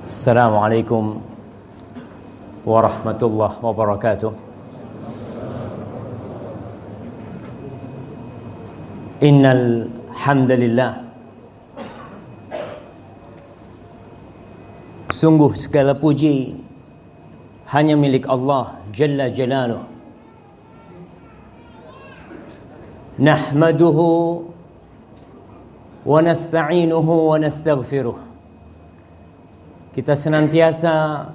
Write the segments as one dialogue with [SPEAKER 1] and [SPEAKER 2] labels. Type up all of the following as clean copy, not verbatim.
[SPEAKER 1] Assalamualaikum warahmatullahi wabarakatuh. Innal hamdalillah, sungguh segala puji hanya milik Allah Jalla Jalaluh. Nahmaduhu wa nasta'inuhu wa nastaghfiruh. Kita senantiasa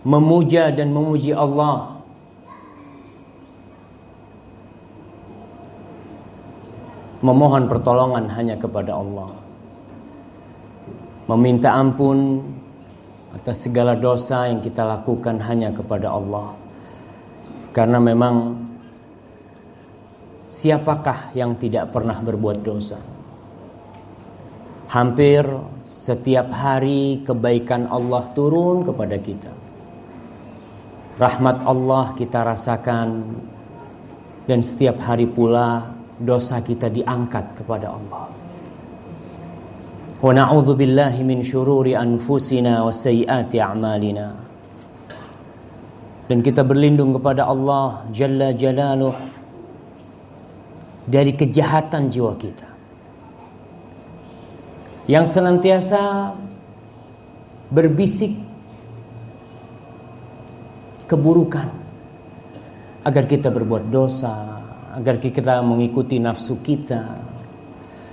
[SPEAKER 1] memuja dan memuji Allah, memohon pertolongan hanya kepada Allah, meminta ampun atas segala dosa yang kita lakukan hanya kepada Allah. Karena memang siapakah yang tidak pernah berbuat dosa? Hampir setiap hari kebaikan Allah turun kepada kita. Rahmat Allah kita rasakan, dan setiap hari pula dosa kita diangkat kepada Allah. Wa na'udzu billahi min syururi anfusina wa sayyiati a'malina. Dan kita berlindung kepada Allah Jalla Jalaluh dari kejahatan jiwa kita, yang senantiasa berbisik keburukan agar kita berbuat dosa, agar kita mengikuti nafsu kita,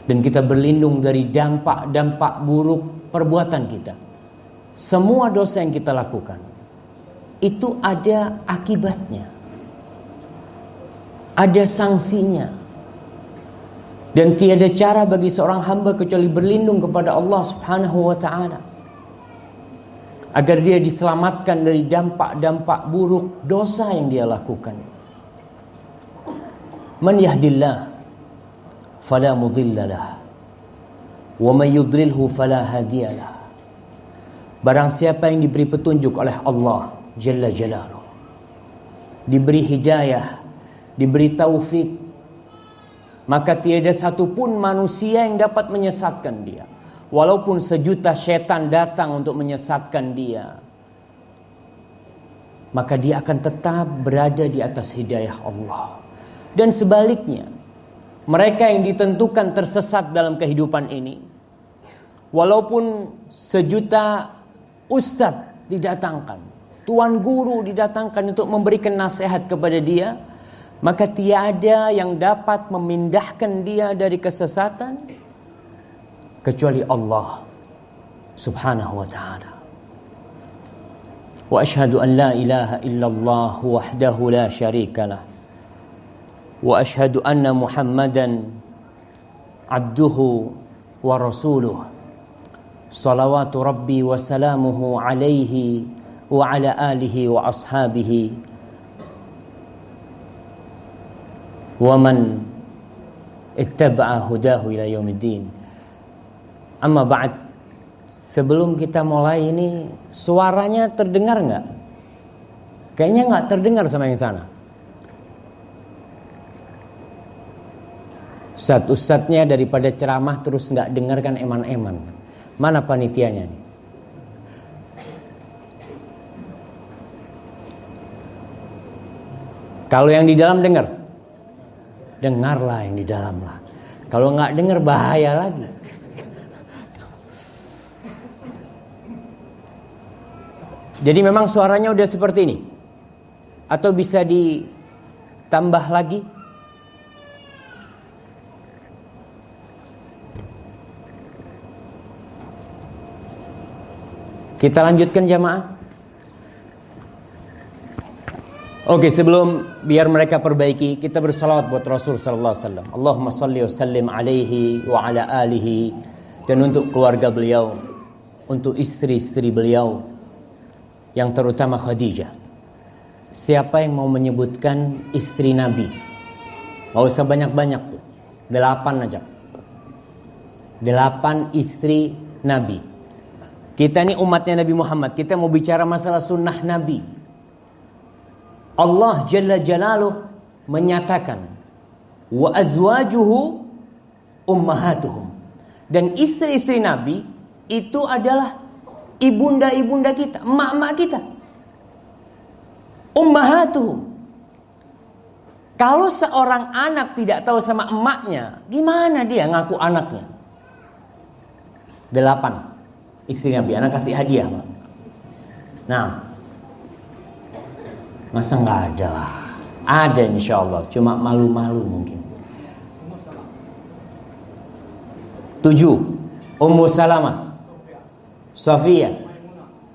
[SPEAKER 1] dan kita berlindung dari dampak-dampak buruk perbuatan kita. Semua dosa yang kita lakukan itu ada akibatnya, ada sanksinya. Dan tiada cara bagi seorang hamba kecuali berlindung kepada Allah Subhanahu wa ta'ala, agar dia diselamatkan dari dampak-dampak buruk dosa yang dia lakukan. Man yahdillah fala mudhillalah, wa man yudlilhu fala hadiyalah. Barang siapa yang diberi petunjuk oleh Allah Jalla Jalaluh, diberi hidayah, diberi taufik, maka tiada satupun manusia yang dapat menyesatkan dia. Walaupun sejuta setan datang untuk menyesatkan dia, maka dia akan tetap berada di atas hidayah Allah. Dan sebaliknya, mereka yang ditentukan tersesat dalam kehidupan ini, walaupun sejuta ustadz didatangkan, tuan guru didatangkan untuk memberikan nasihat kepada dia, maka tiada yang dapat memindahkan dia dari kesesatan kecuali Allah Subhanahu wa ta'ala. Wa ashhadu an la ilaha illallah wahdahu la syarikalah, wa ashhadu anna Muhammadan abduhu wa rasuluh, salawatu rabbi wa salamuhu alaihi wa ala alihi wa ashabihi wa man ittaba'a hudahu ila yaumiddin. Amma ba'd. Sebelum kita mulai ini, suaranya terdengar enggak? Kayaknya enggak terdengar sama yang sana. Ustadz-ustadznya daripada ceramah terus enggak dengarkan eman-eman. Mana panitianya nih? Kalau yang di dalam dengar, dengarlah yang di dalam lah. Kalau nggak dengar bahaya lagi. Jadi memang suaranya udah seperti ini, atau bisa ditambah lagi? Kita lanjutkan jamaah. Oke, sebelum biar mereka perbaiki, kita bersalawat buat Rasul sallallahu alaihi wasallam. Allahumma shalli wa sallim alaihi wa ala alihi, dan untuk keluarga beliau, untuk istri-istri beliau, yang terutama Khadijah. Siapa yang mau menyebutkan istri Nabi? Gak usah banyak-banyak tuh. 8 aja. 8 istri Nabi. Kita ini umatnya Nabi Muhammad. Kita mau bicara masalah sunnah Nabi. Allah Jalla Jalaluh menyatakan, wa azwajuhu ummahatuhum, dan istri-istri Nabi itu adalah ibunda-ibunda kita, emak-emak kita. Ummahatuhum. Kalau seorang anak tidak tahu sama emaknya, gimana dia ngaku anaknya? 8 istri Nabi, anak kasih hadiah. Nah, masa nggak ada lah? Ada insya Allah, cuma malu-malu mungkin. 7 Ummu Salamah, Safiyah,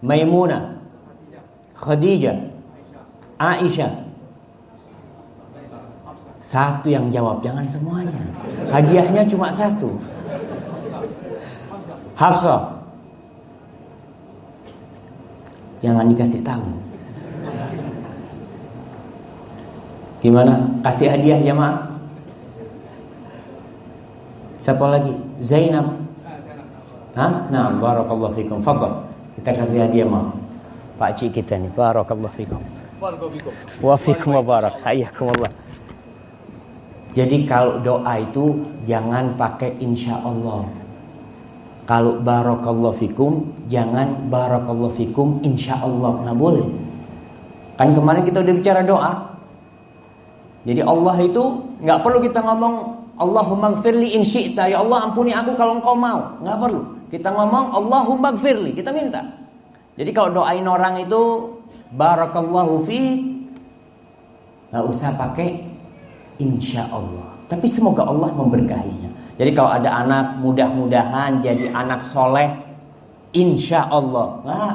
[SPEAKER 1] Maimunah, Khadijah, Aisyah. Satu yang jawab, jangan semuanya. Hadiahnya cuma 1. Hafsah. Jangan dikasih tahu. Gimana? Kasih hadiah jemaah. Siapa lagi? Zainab. Hah? Nah, barakallahu fikum. Fadhal. Kita kasih hadiah ma. Pak cik kita nih. Barakallahu fikum. Wa fikum wa barak. Hayyakumullah. Jadi kalau doa itu jangan pakai insya Allah. Kalau barakallahu fikum, jangan barakallahu fikum insya Allah. Nggak boleh. Kan kemarin kita udah bicara doa. Jadi Allah itu nggak perlu kita ngomong Allahumma gfirli in syi'ta, ya Allah ampuni aku kalau engkau mau. Nggak perlu. Kita ngomong Allahumma gfirli, kita minta. Jadi kalau doain orang itu barakallahu fi, nggak usah pakai insya Allah. Tapi semoga Allah memberkahinya. Jadi kalau ada anak, mudah-mudahan jadi anak soleh, insya Allah. Nah,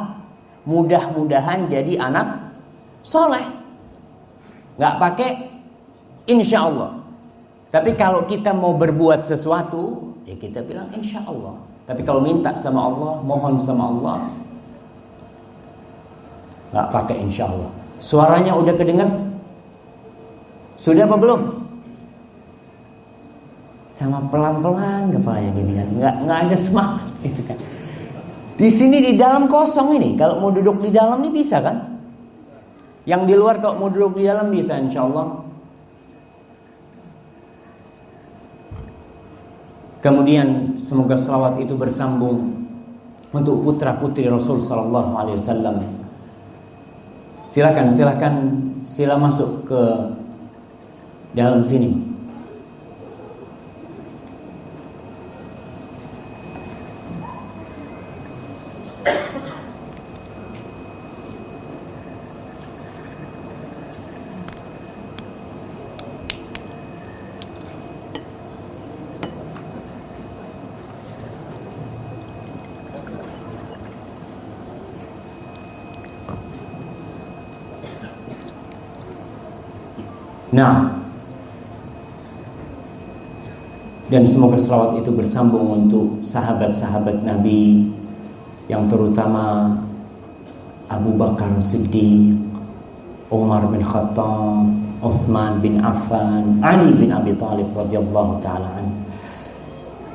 [SPEAKER 1] mudah-mudahan jadi anak soleh. Nggak pakai insya Allah. Tapi kalau kita mau berbuat sesuatu, ya kita bilang insya Allah. Tapi kalau minta sama Allah, mohon sama Allah, nggak pakai insya Allah. Suaranya udah kedengar? Sudah apa belum? Sama pelan-pelan kepalanya gini kan, nggak ada semangat gitu kan. Di sini di dalam kosong ini, kalau mau duduk di dalam ini bisa kan? Yang di luar kalau mau duduk di dalam bisa insya Allah. Kemudian semoga selawat itu bersambung untuk putra putri Rasul Sallallahu Alaihi Wasallam. Silakan sila masuk ke dalam sini. Nah, dan semoga selawat itu bersambung untuk sahabat-sahabat Nabi, yang terutama Abu Bakar Siddiq, Umar bin Khattab, Utsman bin Affan, Ali bin Abi Thalib radhiyallahu taala anhu.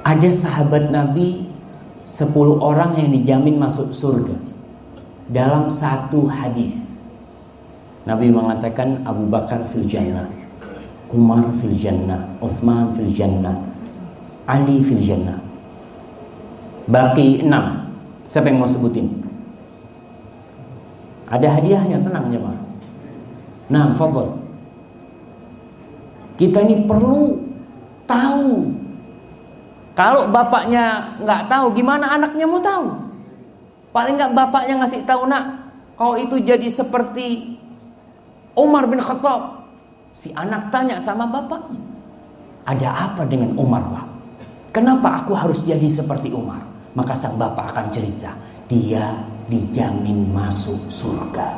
[SPEAKER 1] Ada sahabat Nabi 10 orang yang dijamin masuk surga dalam satu hadis. Nabi mengatakan Abu Bakar fil jannah, Umar fil jannah, Utsman fil jannah, Ali fil jannah. Baki 6. Siapa yang mau sebutin? Ada hadiahnya, tenang jemaah. Nah, fadhal. Kita ini perlu tahu. Kalau bapaknya nggak tahu, gimana anaknya mau tahu? Paling nggak bapaknya ngasih tahu, nak, kau itu jadi seperti Umar bin Khattab. Si anak tanya sama bapaknya, ada apa dengan Umar, Pak? Kenapa aku harus jadi seperti Umar? Maka sang bapak akan cerita, dia dijamin masuk surga.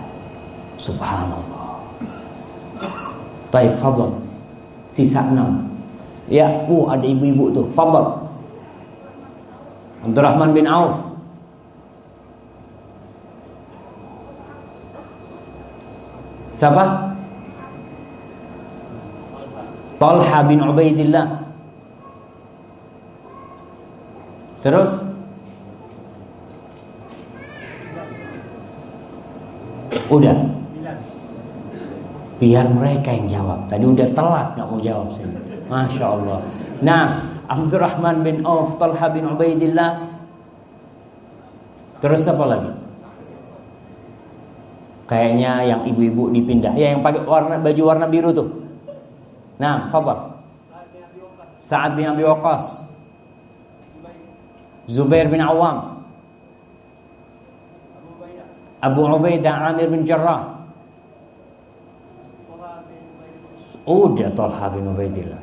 [SPEAKER 1] Subhanallah. Baik, fadhal. Sisa 6. Ya, ada ibu-ibu tuh. Fadhal. Abdurrahman bin Auf. Siapa? Talha bin Ubaidillah. Terus? Udah. Biar mereka yang jawab. Tadi udah telat gak mau jawab sih. Masya Allah. Nah, Abdurrahman bin Auf, Talha bin Ubaidillah, Terus apa lagi? Kayaknya yang ibu-ibu dipindah. Ya, yang pakai baju warna biru tuh. Nah, fadhal. Sa'ad bin Abi Waqqas, Zubair bin Awam, Abu Ubaidah Amir bin Jarrah. Udah Talha bin Ubaidillah,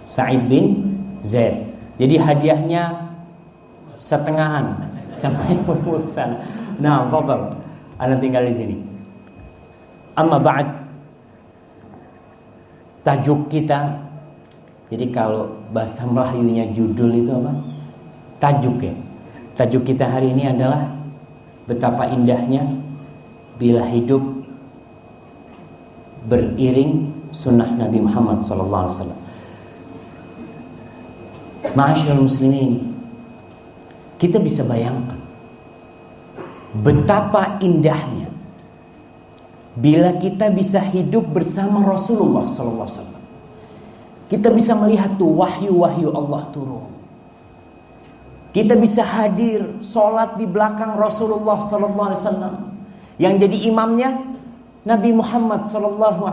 [SPEAKER 1] Sa'id bin Zaid. Jadi hadiahnya setengahan sampai urusan. Nah, fadhal. Anda tinggal di sini. Amma ba'd. Tajuk kita. Jadi kalau bahasa Melayunya judul itu apa? Tajuk ya. Tajuk kita hari ini adalah betapa indahnya bila hidup beriring sunnah Nabi Muhammad SAW. Ma'asyiral muslimin, kita bisa bayangkan betapa indahnya bila kita bisa hidup bersama Rasulullah SAW. Kita bisa melihat tuh wahyu-wahyu Allah turun. Kita bisa hadir sholat di belakang Rasulullah SAW. Yang jadi imamnya Nabi Muhammad SAW.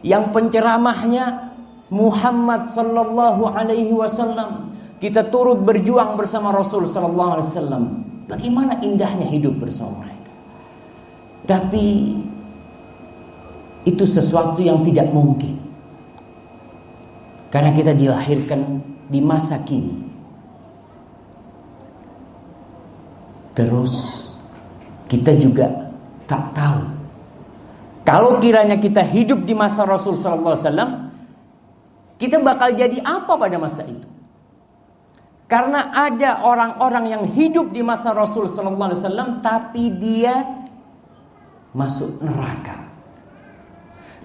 [SPEAKER 1] Yang penceramahnya Muhammad SAW. Kita turut berjuang bersama Rasul SAW. Bagaimana indahnya hidup bersama mereka. Tapi itu sesuatu yang tidak mungkin. Karena kita dilahirkan di masa kini. Terus kita juga tak tahu. Kalau kiranya kita hidup di masa Rasul SAW, kita bakal jadi apa pada masa itu? Karena ada orang-orang yang hidup di masa Rasul SAW, tapi dia masuk neraka.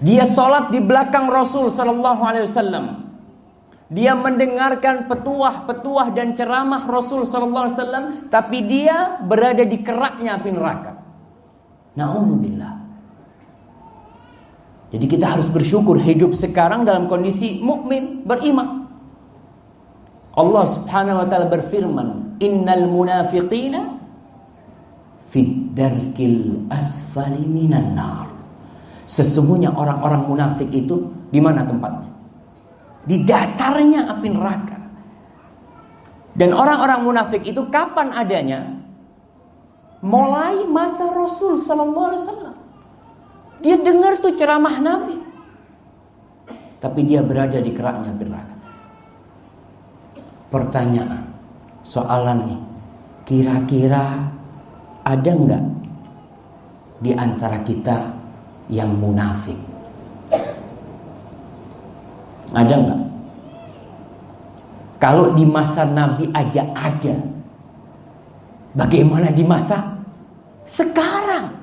[SPEAKER 1] Dia sholat di belakang Rasul SAW. Dia mendengarkan petuah-petuah dan ceramah Rasul SAW, tapi dia berada di keraknya api neraka. Na'udzubillah. Jadi kita harus bersyukur hidup sekarang dalam kondisi mukmin, beriman. Allah Subhanahu wa taala berfirman, "Innal munafiqina fid darkil asfali minan nar." Sesungguhnya orang-orang munafik itu di mana tempatnya? Di dasarnya api neraka. Dan orang-orang munafik itu kapan adanya? Mulai masa Rasul sallallahu alaihi wasallam. Dia dengar tuh ceramah Nabi, tapi dia berada di keraknya api neraka. Pertanyaan, soalan nih, kira-kira ada enggak di antara kita yang munafik? Ada enggak? Kalau di masa Nabi aja ada, bagaimana di masa sekarang?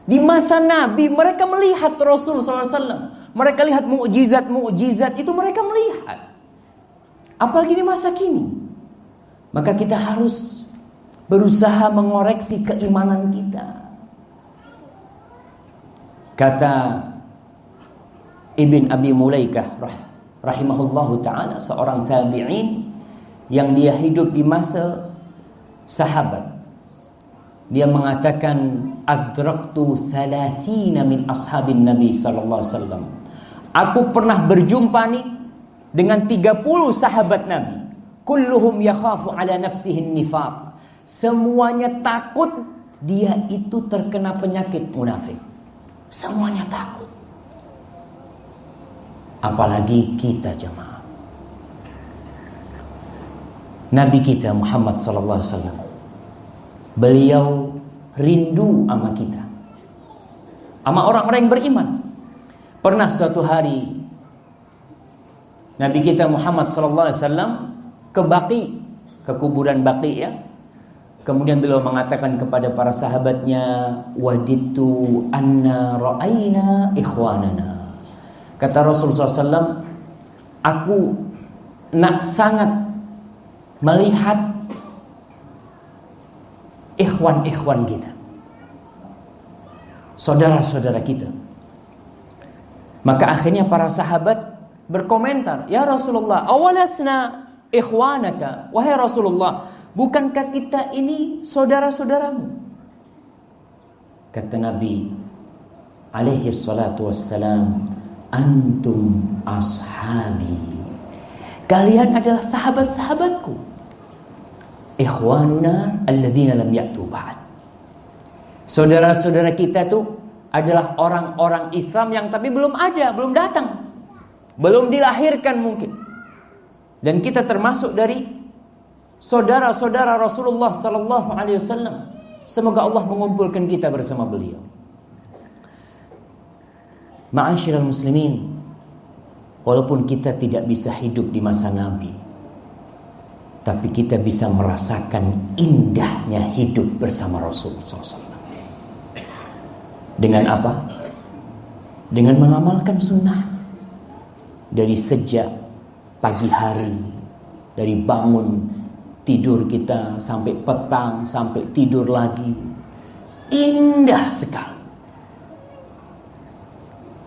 [SPEAKER 1] Di masa Nabi mereka melihat Rasul SAW. Mereka lihat mukjizat-mukjizat itu mereka melihat. Apalagi di masa kini. Maka kita harus berusaha mengoreksi keimanan kita. Kata Ibn Abi Mulaikah rahimahullahu ta'ala, seorang tabi'in yang dia hidup di masa sahabat. Dia mengatakan, adraktu 30 min ashabin Nabi sallallahu alaihi wasallam. Aku pernah berjumpa nih dengan 30 sahabat Nabi. Kulluhum yakhafu ala nafsihi nifaq. Semuanya takut dia itu terkena penyakit munafik. Semuanya takut. Apalagi kita jemaah. Nabi kita Muhammad sallallahu alaihi wasallam, beliau rindu sama kita, sama orang-orang yang beriman. Pernah suatu hari Nabi kita Muhammad sallallahu alaihi wasallam ke Baqi, ke kuburan Baqi ya. Kemudian beliau mengatakan kepada para sahabatnya, waditu anna ra'aina ikhwanana. Kata Rasulullah SAW, aku nak sangat melihat ikhwan-ikhwan kita, saudara-saudara kita. Maka akhirnya para sahabat berkomentar, ya Rasulullah, awalasna ikhwanaka, wahai Rasulullah, bukankah kita ini saudara-saudaramu? Kata Nabi alaihi salatu wassalam, antum ashabi, kalian adalah sahabat-sahabatku. Ikhwanuna alladzina lam ya'tu ba'd, saudara-saudara kita tuh adalah orang-orang Islam yang tapi belum ada, belum datang, belum dilahirkan mungkin. Dan kita termasuk dari saudara-saudara Rasulullah sallallahu alaihi wasallam. Semoga Allah mengumpulkan kita bersama beliau. Ma'asyiral muslimin, walaupun kita tidak bisa hidup di masa Nabi, tapi kita bisa merasakan indahnya hidup bersama Rasulullah SAW. Dengan apa? Dengan mengamalkan sunnah. Dari sejak pagi hari, dari bangun tidur kita sampai petang, sampai tidur lagi, indah sekali.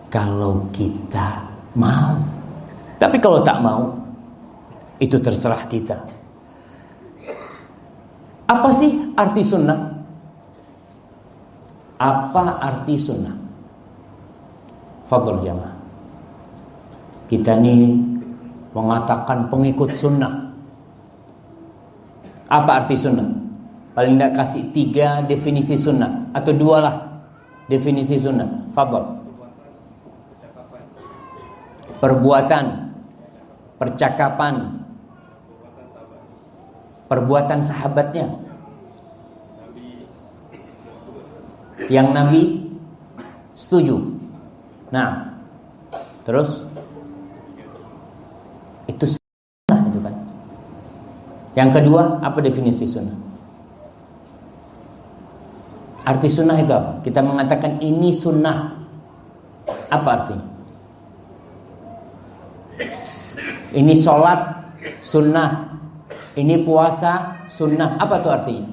[SPEAKER 1] Kalau kita mau. Tapi kalau tak mau, itu terserah kita. Apa sih arti sunnah? Apa arti sunnah? Fadhol jamaah. Kita nih mengatakan pengikut sunnah. Apa arti sunnah? Paling tidak kasih 3 definisi sunnah, atau 2 lah definisi sunnah. Fadhol. Perbuatan, percakapan, perbuatan sahabatnya, yang Nabi setuju. Nah, terus itu sunnah itu kan. Yang kedua, apa definisi sunnah? Arti sunnah itu apa? Kita mengatakan ini sunnah. Apa artinya? Ini sholat sunnah, ini puasa sunnah. Apa itu artinya?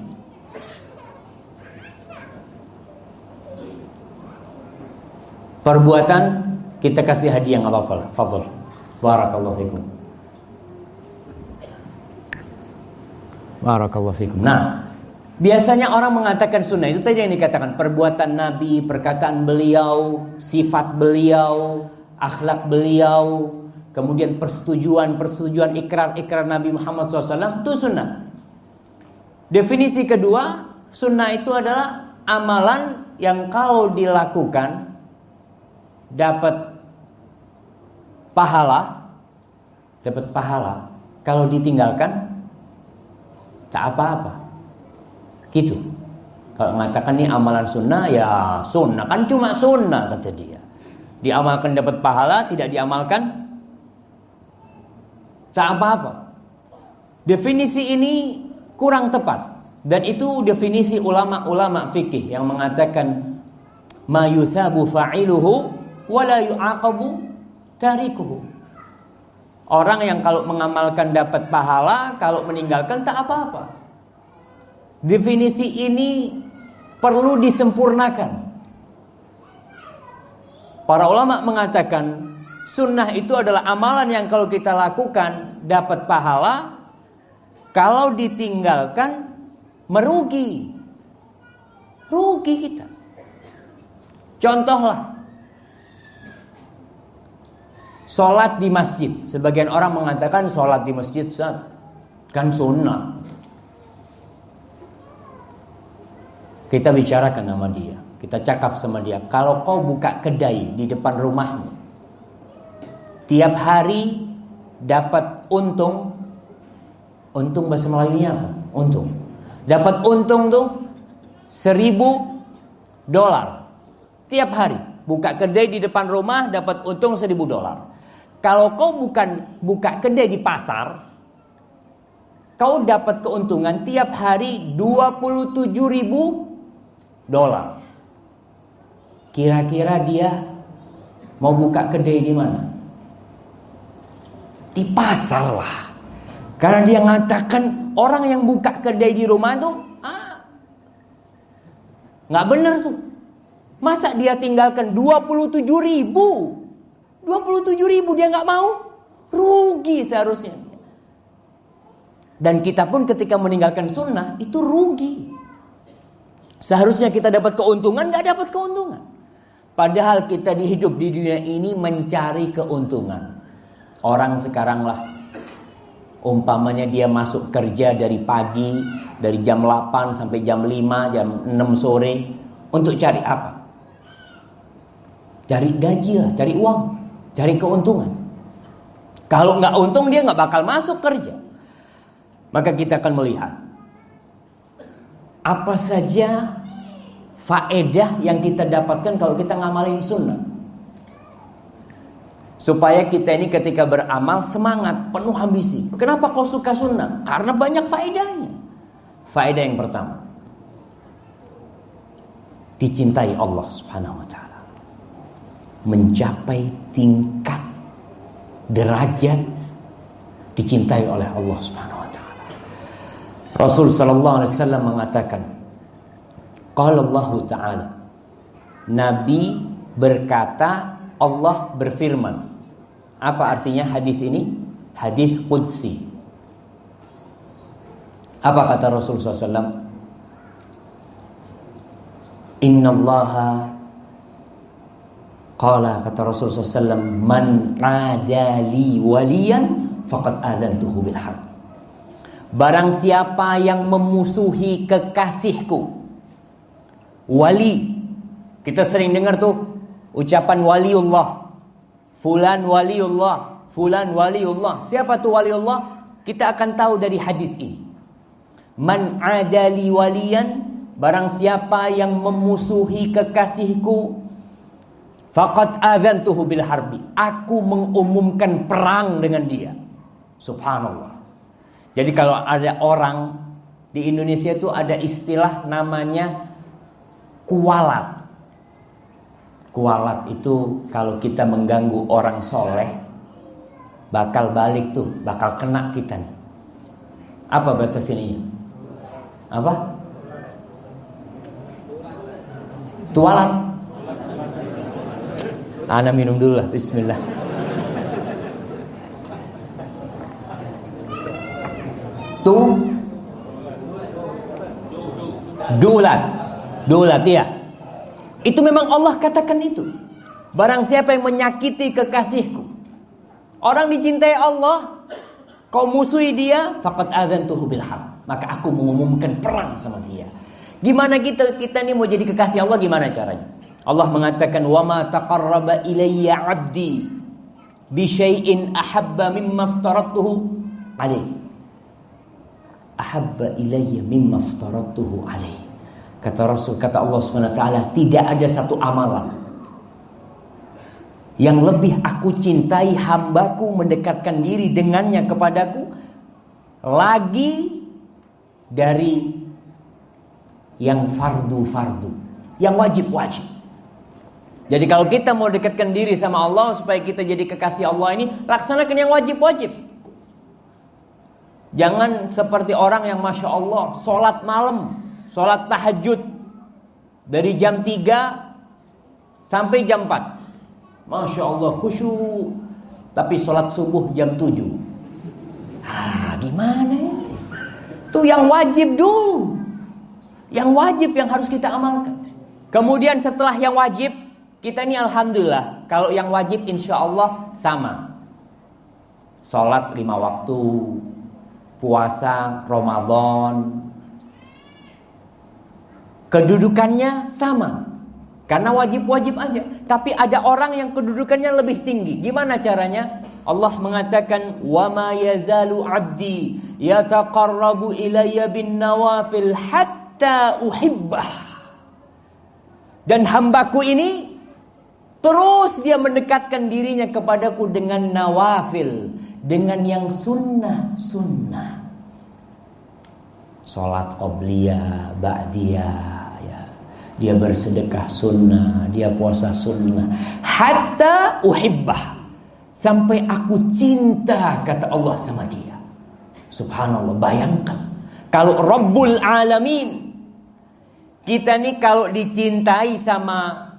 [SPEAKER 1] Perbuatan kita kasih hadiah, nggak apa-apa lah. Fadhol. Barakallahu fikum. Barakallahu fikum. Nah, biasanya orang mengatakan sunnah itu tadi yang dikatakan perbuatan Nabi, perkataan beliau, sifat beliau, akhlak beliau, kemudian persetujuan ikrar Nabi Muhammad SAW, itu sunnah. Definisi kedua, sunnah itu adalah amalan yang kalau dilakukan dapat pahala, kalau ditinggalkan tak apa-apa. Gitu. Kalau mengatakan ini amalan sunnah, ya sunnah, kan cuma sunnah kata dia. Diamalkan dapat pahala, tidak diamalkan tak apa-apa. Definisi ini kurang tepat, dan itu definisi ulama-ulama fikih yang mengatakan ma yuthabu fa'iluhu wa la yu'aqabu tarikuhu. Orang yang kalau mengamalkan dapat pahala, kalau meninggalkan tak apa-apa. Definisi ini perlu disempurnakan. Para ulama mengatakan sunnah itu adalah amalan yang kalau kita lakukan dapat pahala, kalau ditinggalkan merugi. Rugi kita. Contohlah, sholat di masjid. Sebagian orang mengatakan sholat di masjid kan sunnah. Kita bicarakan sama dia, kita cakap sama dia, kalau kau buka kedai di depan rumahmu, tiap hari dapat untung bahasa Melayunya apa? Untung. Dapat untung tuh $1.000. Tiap hari buka kedai di depan rumah dapat untung $1.000. Kalau kau bukan buka kedai di pasar, kau dapat keuntungan tiap hari $27.000. Kira-kira dia mau buka kedai di mana? Di pasar lah. Karena dia mengatakan orang yang buka kedai di rumah itu nggak bener tuh. Masa dia tinggalkan 27.000? 27.000 dia nggak mau? Rugi seharusnya. Dan kita pun ketika meninggalkan sunnah itu rugi. Seharusnya kita dapat keuntungan, gak dapat keuntungan. Padahal kita hidup di dunia ini mencari keuntungan. Orang sekarang lah, umpamanya dia masuk kerja dari pagi, dari jam 8 sampai jam 5, jam 6 sore. Untuk cari apa? Cari gaji lah, cari uang, cari keuntungan. Kalau gak untung dia gak bakal masuk kerja. Maka kita akan melihat apa saja faedah yang kita dapatkan kalau kita ngamalin sunnah. Supaya kita ini ketika beramal semangat, penuh ambisi. Kenapa kau suka sunnah? Karena banyak faedahnya. Faedah yang pertama, dicintai Allah Subhanahu wa ta'ala. Mencapai tingkat derajat dicintai oleh Allah Subhanahu wa ta'ala. Rasul sallallahu alaihi wasallam mengatakan, qala Allah ta'ala, Nabi berkata, Allah berfirman. Apa artinya hadis ini? Hadis qudsi. Apa kata Rasul SAW? Inna Allaha, qala kata Rasul SAW, man adali waliyan faqad adantuhu bil harb. Barang siapa yang memusuhi kekasihku. Wali, kita sering dengar tuh ucapan waliullah, fulan waliullah, fulan waliullah. Siapa tuh waliullah? Kita akan tahu dari hadis ini. Man adali waliyan, barang siapa yang memusuhi kekasihku, faqad adzantuhu bil harbi, aku mengumumkan perang dengan dia. Subhanallah. Jadi kalau ada orang di Indonesia itu ada istilah namanya kualat. Kualat itu kalau kita mengganggu orang soleh, bakal balik tuh, bakal kena kita nih. Apa bahasa sininya? Apa? Tualat. Ana minum dulu lah, bismillah. Dulat ya. Itu memang Allah katakan itu. Barang siapa yang menyakiti kekasihku. Orang dicintai Allah, kau musuhi dia, faqad adzantuhu bil harb. Maka aku mengumumkan perang sama dia. Gimana kita nih mau jadi kekasih Allah, gimana caranya? Allah mengatakan, wa ma taqarraba ilayya 'abdi bi syai'in ahabba mimma aftaratuhu alaihi. Ahabba ilayya mimma aftaratuhu alaihi. Kata Rasul, kata Allah Subhanahu wa ta'ala, tidak ada satu amalan yang lebih aku cintai hambaku mendekatkan diri dengannya kepadaku lagi dari yang fardu-fardu, yang wajib-wajib. Jadi kalau kita mau dekatkan diri sama Allah supaya kita jadi kekasih Allah ini, laksanakan yang wajib-wajib. Jangan seperti orang yang Masya Allah sholat malam, sholat tahajud dari jam 3 sampai jam 4. Masya Allah khusyuk. Tapi sholat subuh jam 7. Gimana itu? Itu yang wajib dulu. Yang wajib yang harus kita amalkan. Kemudian setelah yang wajib, kita ini alhamdulillah, kalau yang wajib insya Allah sama. Sholat 5 waktu, puasa Ramadan, kedudukannya sama. Karena wajib-wajib aja. Tapi ada orang yang kedudukannya lebih tinggi. Gimana caranya? Allah mengatakan, wa ma yazalu 'abdi yataqarrabu ilayya bin nawafil hatta uhibbah. Dan hambaku ini terus dia mendekatkan dirinya kepadaku dengan nawafil, dengan yang sunnah-sunnah. Salat qobliyah, ba'diyah, ya. Dia bersedekah sunnah, dia puasa sunnah. Hatta uhibbah, sampai aku cinta, kata Allah, sama dia. Subhanallah, bayangkan. Kalau Rabbul Alamin, kita nih kalau dicintai sama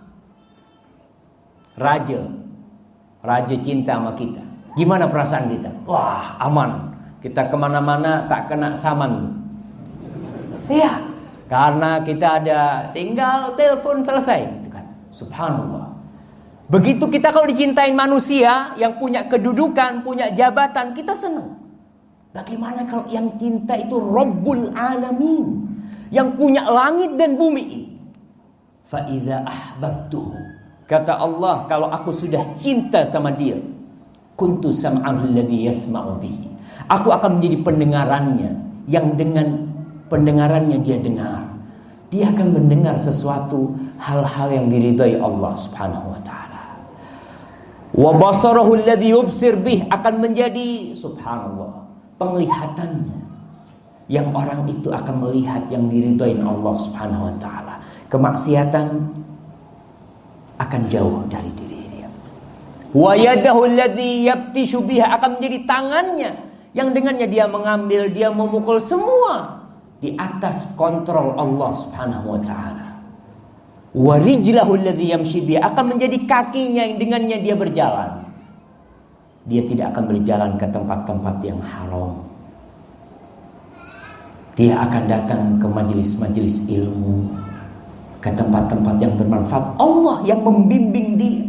[SPEAKER 1] raja cinta sama kita, gimana perasaan kita? Wah, aman. kita kemana-mana tak kena saman. Iya, karena kita ada tinggal telepon selesai, gitu kan. Subhanallah. Begitu kita kalau dicintain manusia yang punya kedudukan, punya jabatan, kita senang. Bagaimana kalau yang cinta itu Rabbul Alamin, yang punya langit dan bumi? Fa idza ahbabtuhu, kata Allah, kalau aku sudah cinta sama dia, kuntu sam'ahu alladhi yasma'u bihi, aku akan menjadi pendengarannya yang dengan pendengarannya dia dengar. Dia akan mendengar sesuatu hal-hal yang diridhai Allah Subhanahu wa taala. Wa basarahu alladhi yubsir bih, akan menjadi subhanallah penglihatannya yang orang itu akan melihat yang diridhai Allah Subhanahu wa taala. Kemaksiatan akan jauh dari diri dia. Wa yadahu alladhi yabtishu biha, akan menjadi tangannya yang dengannya dia mengambil, dia memukul, semua di atas kontrol Allah Subhanahu wa taala. Wa rijlahu alladhi yamshi biha, akan menjadi kakinya yang dengannya dia berjalan. Dia tidak akan berjalan ke tempat-tempat yang haram. Dia akan datang ke majelis-majelis ilmu, ke tempat-tempat yang bermanfaat. Allah yang membimbing dia.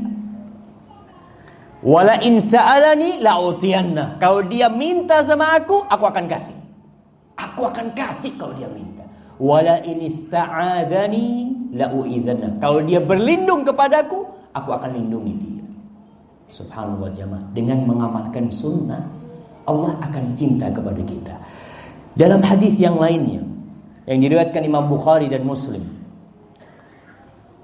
[SPEAKER 1] Wala in sa'alani la'utiyanna, kalau dia minta sama aku akan kasih. Aku akan kasih kalau dia minta. Wala in ista'adani la'u'idzanna, kalau dia berlindung kepadaku, aku akan lindungi dia. Subhanallah jamaah, dengan mengamalkan sunnah Allah akan cinta kepada kita. Dalam hadis yang lainnya yang diriwayatkan Imam Bukhari dan Muslim,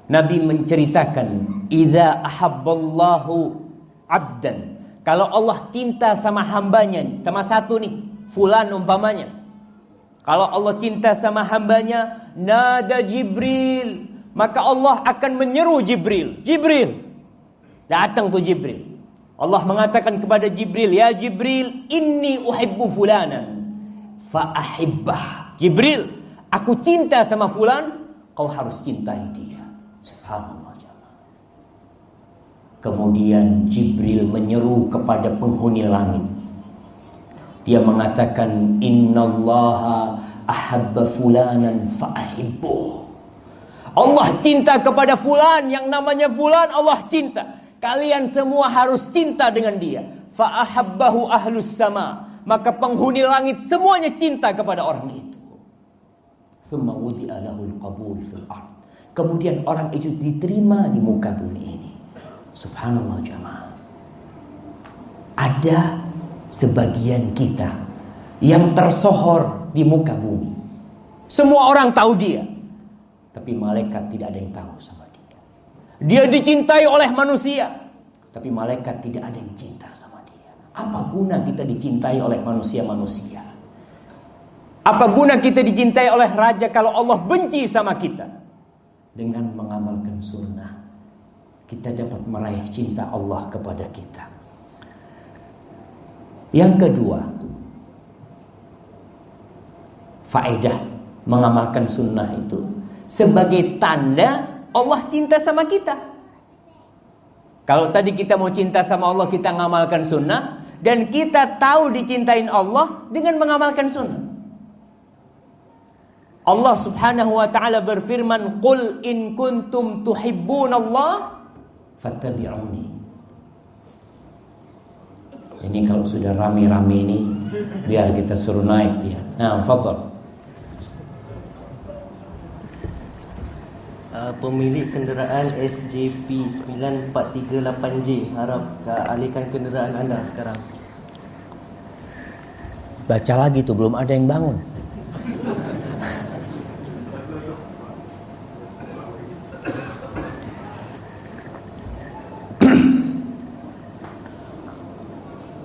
[SPEAKER 1] Nabi menceritakan, idza ahabballahu 'abdan, kalau Allah cinta sama hambanya, sama satu nih, fulan umpamanya, kalau Allah cinta sama hambanya, nada Jibril, maka Allah akan menyeru Jibril. Jibril, datang tuh Jibril. Allah mengatakan kepada Jibril, ya Jibril, inni uhibbu fulanan fa ahibbah. Jibril, aku cinta sama fulan, kau harus cintai dia. Subhanallah. Kemudian Jibril menyeru kepada penghuni langit. Dia mengatakan, innallaha ahabba fulanan fa ahibbuh. Allah cinta kepada fulan, yang namanya fulan Allah cinta. Kalian semua harus cinta dengan dia. Fa ahabbahu ahlus sama, maka penghuni langit semuanya cinta kepada orang itu. Tsumma wudi'a lahul qabul fil ard, kemudian orang itu diterima di muka bumi ini. Subhanallah jamaah. Ada sebagian kita yang tersohor di muka bumi. Semua orang tahu dia, tapi malaikat tidak ada yang tahu sama dia. Dia dicintai oleh manusia, tapi malaikat tidak ada yang cinta sama dia. Apa guna kita dicintai oleh manusia-manusia? Apa guna kita dicintai oleh raja kalau Allah benci sama kita? Dengan mengamalkan sunnah, kita dapat meraih cinta Allah kepada kita. Yang kedua, faedah mengamalkan sunnah itu sebagai tanda Allah cinta sama kita. Kalau tadi kita mau cinta sama Allah, kita mengamalkan sunnah, dan kita tahu dicintain Allah dengan mengamalkan sunnah. Allah Subhanahu wa ta'ala berfirman, qul in kuntum tuhibbunallah fattabi'uni. Ini kalau sudah rame-rame ini, biar kita suruh naik dia. Nah, fadhal.
[SPEAKER 2] Pemilik kenderaan SJP 9438J harap alihkan kenderaan anda sekarang.
[SPEAKER 1] Baca lagi tuh, belum ada yang bangun.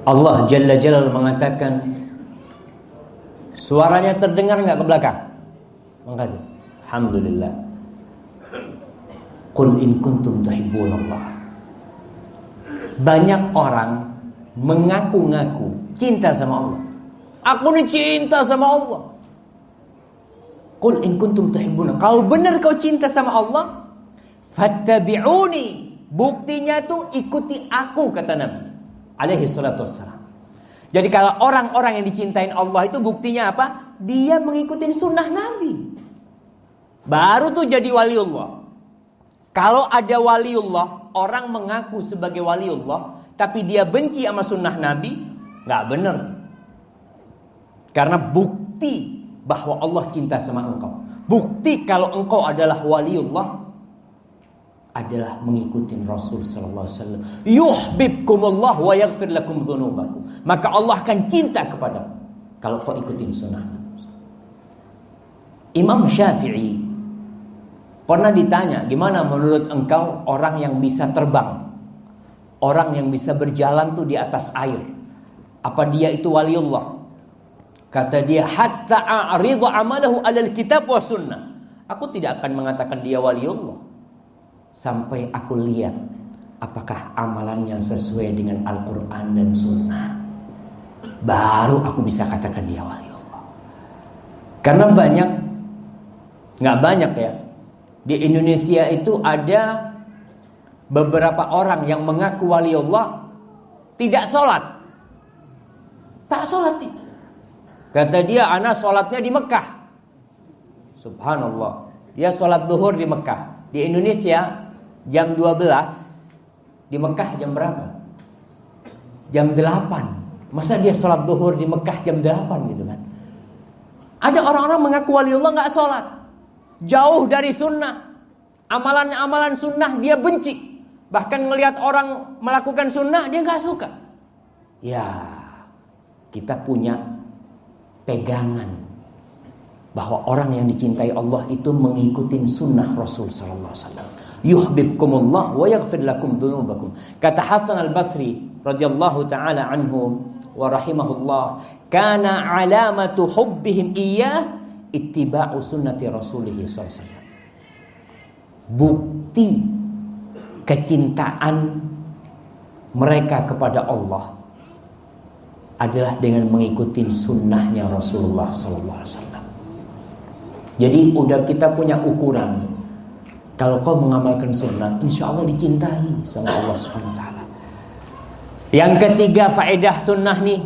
[SPEAKER 1] Allah Jalla Jalal mengatakan, suaranya terdengar enggak ke belakang? Mengatakan, alhamdulillah. Qul in kuntum tuhibbunallah. Banyak orang mengaku-ngaku cinta sama Allah. Aku ini cinta sama Allah. Qul in kuntum tuhibbunallah. Kalau benar kau cinta sama Allah, fattabi'uni. Buktinya tuh ikuti aku, kata Nabi alaihi salatu wassalam. Jadi kalau orang-orang yang dicintain Allah itu buktinya apa? Dia mengikuti sunnah Nabi. Baru tuh jadi waliullah. Kalau ada waliullah, orang mengaku sebagai waliullah, tapi dia benci sama sunnah Nabi, nggak benar. Karena bukti bahwa Allah cinta sama engkau, bukti kalau engkau adalah waliullah adalah mengikuti Rasul sallallahu alaihi wasallam. Yuhibbukumullah wa yaghfir lakum dzunubakum. Maka Allah akan cinta kepadamu kalau kau ikutin sunnah. Imam Syafi'i pernah ditanya, gimana menurut engkau orang yang bisa terbang, orang yang bisa berjalan tuh di atas air, apa dia itu waliullah? Kata dia, hatta a'ridhu amalahu alal kitab wa sunnah. Aku tidak akan mengatakan dia waliullah sampai aku lihat apakah amalannya sesuai dengan Al-Quran dan Sunnah. Baru aku bisa katakan dia waliullah. Karena nggak banyak ya, di Indonesia itu ada beberapa orang yang mengaku waliullah tidak sholat. Tak sholat. Kata dia, ana sholatnya di Mekah. Subhanallah. Dia sholat zuhur di Mekah. Di Indonesia jam 12, di Mekah jam berapa? Jam 8. Masa dia sholat zuhur di Mekah jam 8 gitu kan? Ada orang-orang mengaku waliullah gak sholat, jauh dari sunnah. Amalan-amalan sunnah dia benci. Bahkan melihat orang melakukan sunnah dia gak suka. Ya, kita punya pegangan bahwa orang yang dicintai Allah itu mengikuti sunnah Rasul sallallahu alaihi wasallam. Yuhibbukumullah wa yaghfir lakum dzunubakum. Kata Hasan Al-Basri radhiyallahu taala anhu wa rahimahullah, kana alamatu hubbihim iyyah ittiba'u sunnati Rasulih sallallahu alaihi wasallam. Bukti kecintaan mereka kepada Allah adalah dengan mengikuti sunnahnya Rasulullah sallallahu alaihi wasallam. Jadi udah kita punya ukuran. Kalau kau mengamalkan sunnah, insya Allah dicintai sama Allah Subhanahu wa taala. Yang ketiga faedah sunnah nih,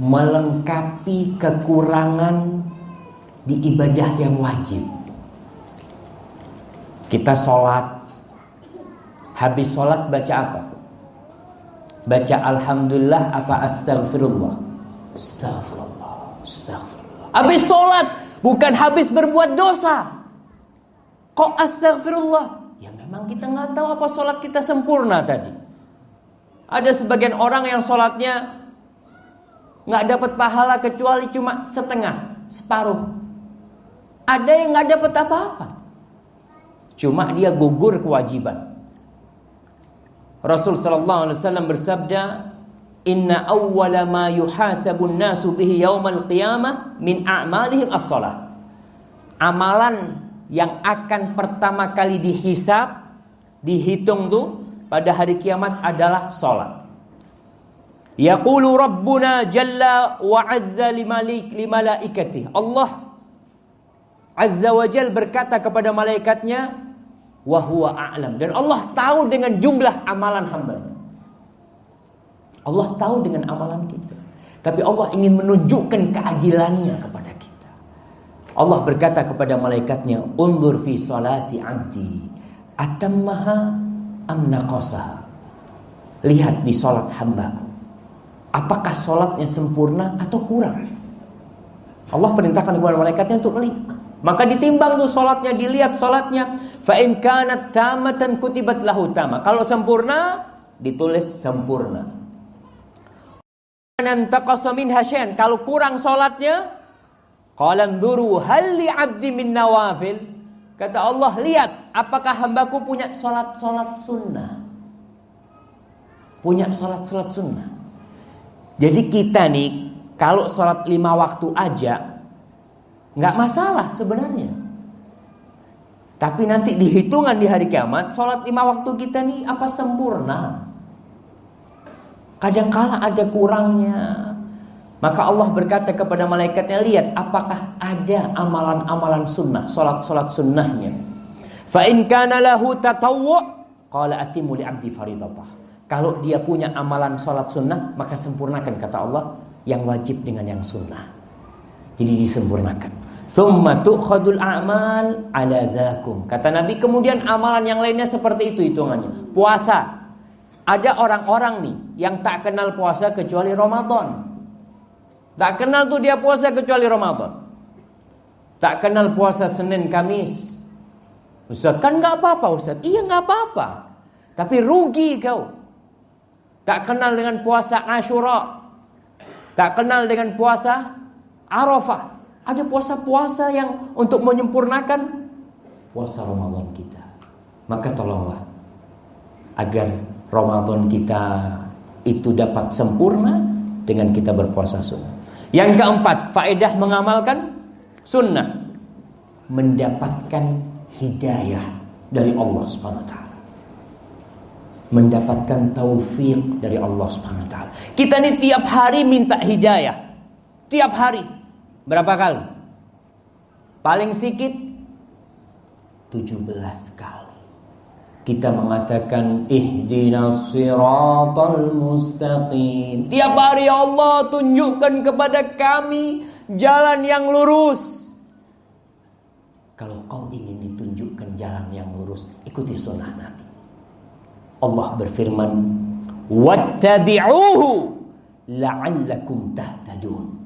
[SPEAKER 1] melengkapi kekurangan di ibadah yang wajib. Kita sholat, habis sholat baca apa? Baca alhamdulillah apa astaghfirullah? Astaghfirullah, astaghfirullah. Habis sholat, bukan habis berbuat dosa. Kok astaghfirullah? Ya memang kita nggak tahu apa sholat kita sempurna tadi. Ada sebagian orang yang sholatnya nggak dapat pahala kecuali cuma setengah, separuh. Ada yang nggak dapat apa-apa, cuma dia gugur kewajiban. Rasul sallallahu alaihi wasallam bersabda, inna awwala ma yuhasabun nasu bihi yaumal qiyamah min a'malihim as-shalah. Amalan yang akan pertama kali dihisab, dihitung tuh pada hari kiamat adalah salat. Yaqulu rabbuna jalla wa azza limalaikatihi. Allah azza wa jalla berkata kepada malaikatnya, wa huwa a'lam, dan Allah tahu dengan jumlah amalan hamba-Nya. Allah tahu dengan amalan kita, tapi Allah ingin menunjukkan keadilannya kepada kita. Allah berkata kepada malaikatnya, unzur fi salati abdi atammaha am naqasaha. Lihat di salat hambaku, apakah salatnya sempurna atau kurang. Allah perintahkan kepada malaikatnya untuk melihat. Maka ditimbang tuh salatnya, dilihat salatnya. Fa in kanat tamatan kutibat lahu tama. Kalau sempurna ditulis sempurna. Kalau kurang salatnya, qala anzuru hal li 'abdi min nawafil. Kata Allah, lihat apakah hambaku punya salat sunnah. Punya salat sunnah. Jadi kita nih kalau salat 5 waktu aja nggak masalah sebenarnya. Tapi nanti dihitungan di hari kiamat, salat 5 waktu kita nih apa sempurna? Kadangkala ada kurangnya. Maka Allah berkata kepada malaikatnya, lihat apakah ada amalan-amalan sunnah, salat-salat sunnahnya. Fa in kana lahu tatawwu' qala atimu li 'abdi faridatah. Kalau dia punya amalan sholat sunnah, maka sempurnakan, kata Allah, yang wajib dengan yang sunnah. Jadi disempurnakan. Tsumma tu'khadul a'mal ala dzakum. Kata Nabi, kemudian amalan yang lainnya seperti itu hitungannya. Puasa. Ada orang-orang nih yang tak kenal puasa kecuali Ramadan. Tak kenal tuh dia puasa kecuali Ramadan. Tak kenal puasa Senin Kamis. Ustaz, kan gak apa-apa Ustaz. Iya gak apa-apa. Tapi rugi kau. Tak kenal dengan puasa Asyura. Tak kenal dengan puasa Arafah. Ada puasa-puasa yang untuk menyempurnakan puasa Ramadan kita. Maka tolonglah agar Ramadan kita itu dapat sempurna dengan kita berpuasa sunnah. Yang keempat, faedah mengamalkan sunnah, mendapatkan hidayah dari Allah Subhanahu wa taala. Mendapatkan taufik dari Allah Subhanahu wa taala. Kita ini tiap hari minta hidayah. Tiap hari. Berapa kali? Paling sedikit 17 kali. Kita mengatakan ihdinas siratal mustaqim. Tiap hari ya Allah tunjukkan kepada kami jalan yang lurus. Kalau kau ingin ditunjukkan jalan yang lurus, ikuti sunnah Nabi. Allah berfirman, wattabi'uhu la'allakum tahtadun.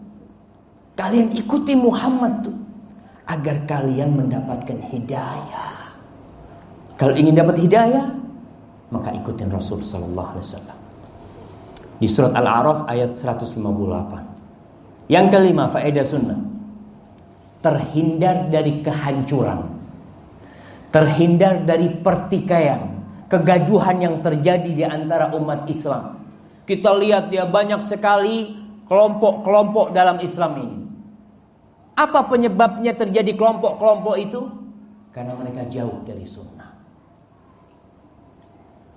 [SPEAKER 1] Kalian ikuti Muhammad tuh agar kalian mendapatkan hidayah. Kalau ingin dapat hidayah, maka ikutin Rasul sallallahu alaihi wasallam. Di surat Al-A'raf ayat 158. Yang kelima, faedah sunnah. Terhindar dari kehancuran. Terhindar dari pertikaian, kegaduhan yang terjadi di antara umat Islam. Kita lihat ya, banyak sekali kelompok-kelompok dalam Islam ini. Apa penyebabnya terjadi kelompok-kelompok itu? Karena mereka jauh dari sunnah.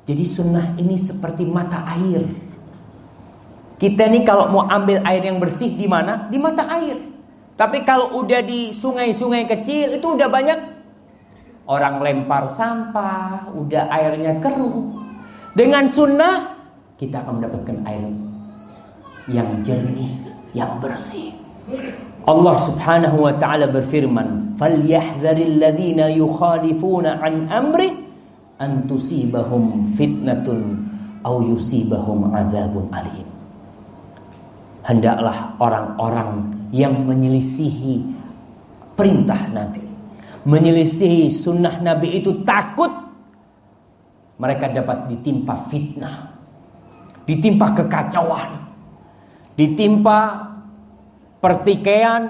[SPEAKER 1] Jadi sunnah ini seperti mata air. Kita nih kalau mau ambil air yang bersih di mana? Di mata air. Tapi kalau udah di sungai-sungai kecil itu udah banyak orang lempar sampah, udah airnya keruh. Dengan sunnah kita akan mendapatkan air yang jernih, yang bersih. Allah Subhanahu wa taala berfirman, "Falyahdharil ladzina yukhalifuna an amri an tusibahum fitnatun aw yusibahum adzabun alim." Hendaklah orang-orang yang menyelisihi perintah Nabi, menyelisihi sunnah Nabi itu takut mereka dapat ditimpa fitnah, ditimpa kekacauan, ditimpa pertikaian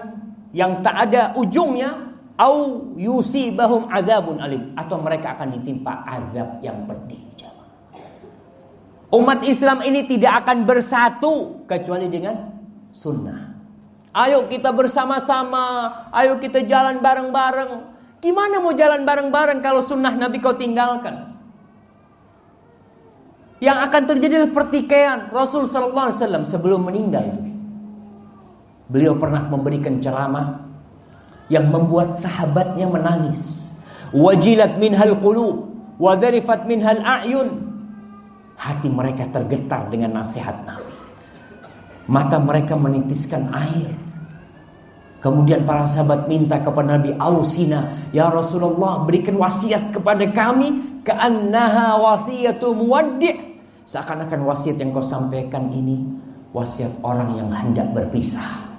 [SPEAKER 1] yang tak ada ujungnya, au yusibahum adzabun alim, atau mereka akan ditimpa azab yang pedih. Umat Islam ini tidak akan bersatu kecuali dengan sunnah. Ayo kita bersama-sama, ayo kita jalan bareng-bareng. Gimana mau jalan bareng-bareng kalau sunnah Nabi kau tinggalkan? Yang akan terjadi adalah pertikaian. Rasul sallallahu alaihi wasallam sebelum meninggal itu, beliau pernah memberikan ceramah yang membuat sahabatnya menangis. Wajilat minhal qulub wa dharifat minhal a'yun. Hati mereka tergetar dengan nasihat Nabi. Mata mereka menitiskan air. Kemudian para sahabat minta kepada Nabi, "Ausina ya Rasulullah, berikan wasiat kepada kami, ka'annaha wasiyatu muwaddi'." Seakan-akan wasiat yang kau sampaikan ini wasiat orang yang hendak berpisah,